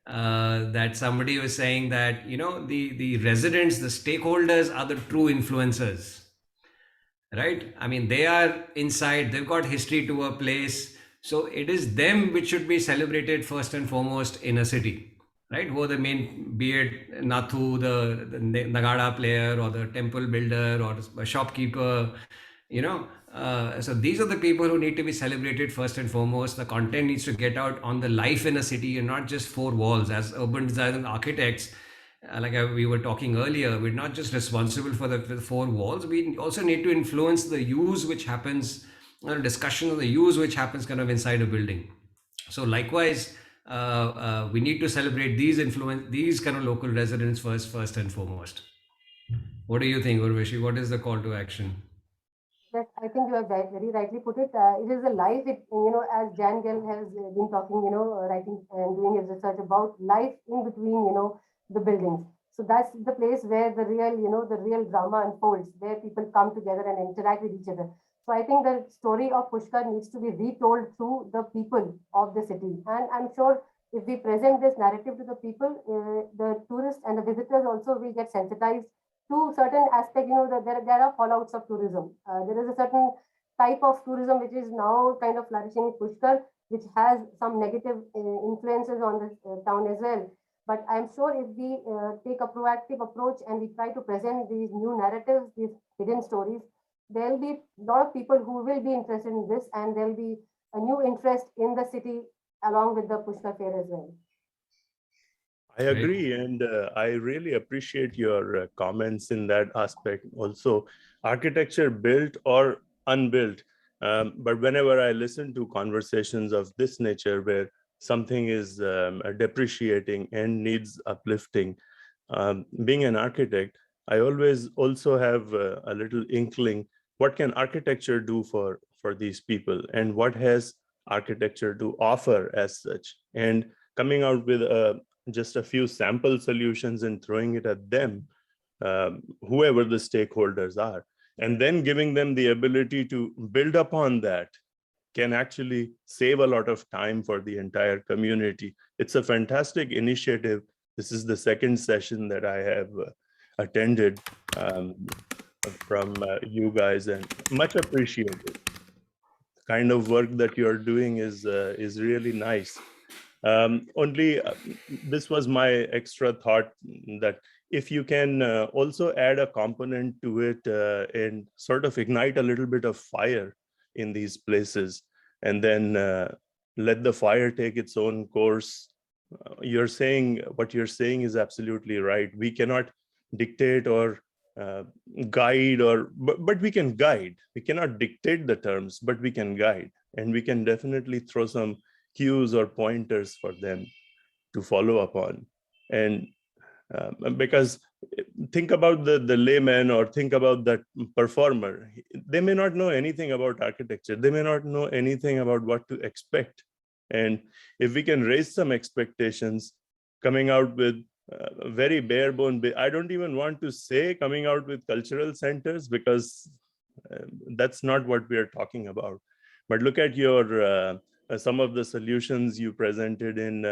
that somebody was saying that the residents, the stakeholders are the true influencers. Right? I mean, they are inside, they've got history to a place. So it is them which should be celebrated first and foremost in a city, right? Who are the main, be it Nathu, the Nagada player, or the temple builder, or a shopkeeper, so these are the people who need to be celebrated first and foremost. The content needs to get out on the life in a city and not just four walls. As urban designers and architects, we were talking earlier, we're not just responsible for the four walls. We also need to influence the use which happens, discussion of the use which happens kind of inside a building. So likewise, we need to celebrate these kind of local residents first and foremost. What do you think, Urvashi? What is the call to action? Yes, I think you have very rightly put it. It is a life, as Jan Gill has been talking, writing and doing his research about life in between, the buildings. So that's the place where the real drama unfolds, where people come together and interact with each other. So I think the story of Pushkar needs to be retold through the people of the city. And I'm sure if we present this narrative to the people, the tourists and the visitors also will get sensitized to certain aspect, that there are fallouts of tourism. There is a certain type of tourism which is now kind of flourishing in Pushkar, which has some negative influences on the town as well. But I'm sure if we take a proactive approach and we try to present these new narratives, these hidden stories, there'll be a lot of people who will be interested in this, and there'll be a new interest in the city along with the Pushkar Fair as well. I agree, and I really appreciate your comments in that aspect. Also, architecture built or unbuilt, but whenever I listen to conversations of this nature where something is depreciating and needs uplifting, being an architect, I always also have a little inkling, what can architecture do for these people, and what has architecture to offer as such, and coming out with just a few sample solutions and throwing it at them, whoever the stakeholders are, and then giving them the ability to build upon that can actually save a lot of time for the entire community. It's a fantastic initiative. This is the second session that I have attended from you guys, and much appreciated. The kind of work that you're doing is really nice. Only this was my extra thought, that if you can also add a component to it and sort of ignite a little bit of fire in these places, and then let the fire take its own course. What you're saying is absolutely right. We cannot dictate or guide, but we can guide. We cannot dictate the terms, but we can guide, and we can definitely throw some cues or pointers for them to follow upon. And because think about the layman, or think about that performer. They may not know anything about architecture. They may not know anything about what to expect. And if we can raise some expectations, coming out with very bare bone. I don't even want to say coming out with cultural centers, because that's not what we are talking about. But look at your some of the solutions you presented in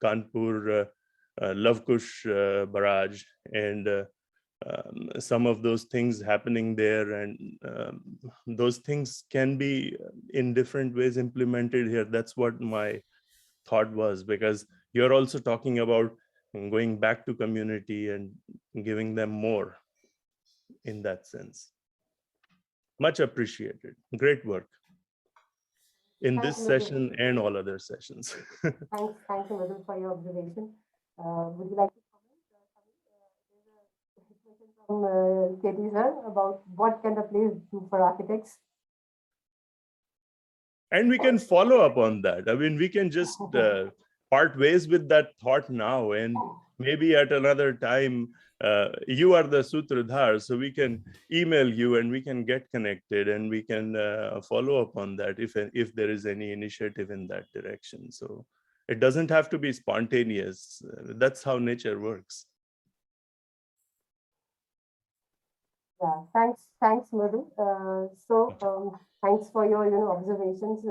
Kanpur, Lavkush barrage, and some of those things happening there, and those things can be in different ways implemented here. That's what my thought was, because you're also talking about going back to community and giving them more in that sense. Much appreciated. Great work in this Thanks, Madhu. session and all other sessions. Thanks, Madhu, for your observation. Would you like to comment? There's a question from Katie sir about what can the place do for architects? And we can follow up on that. I mean, we can just part ways with that thought now, and maybe at another time, you are the Sutradhar, so we can email you and we can get connected and we can follow up on that if there is any initiative in that direction. So it doesn't have to be spontaneous. That's how nature works. Yeah, thanks, Madhu. Thanks for your observations.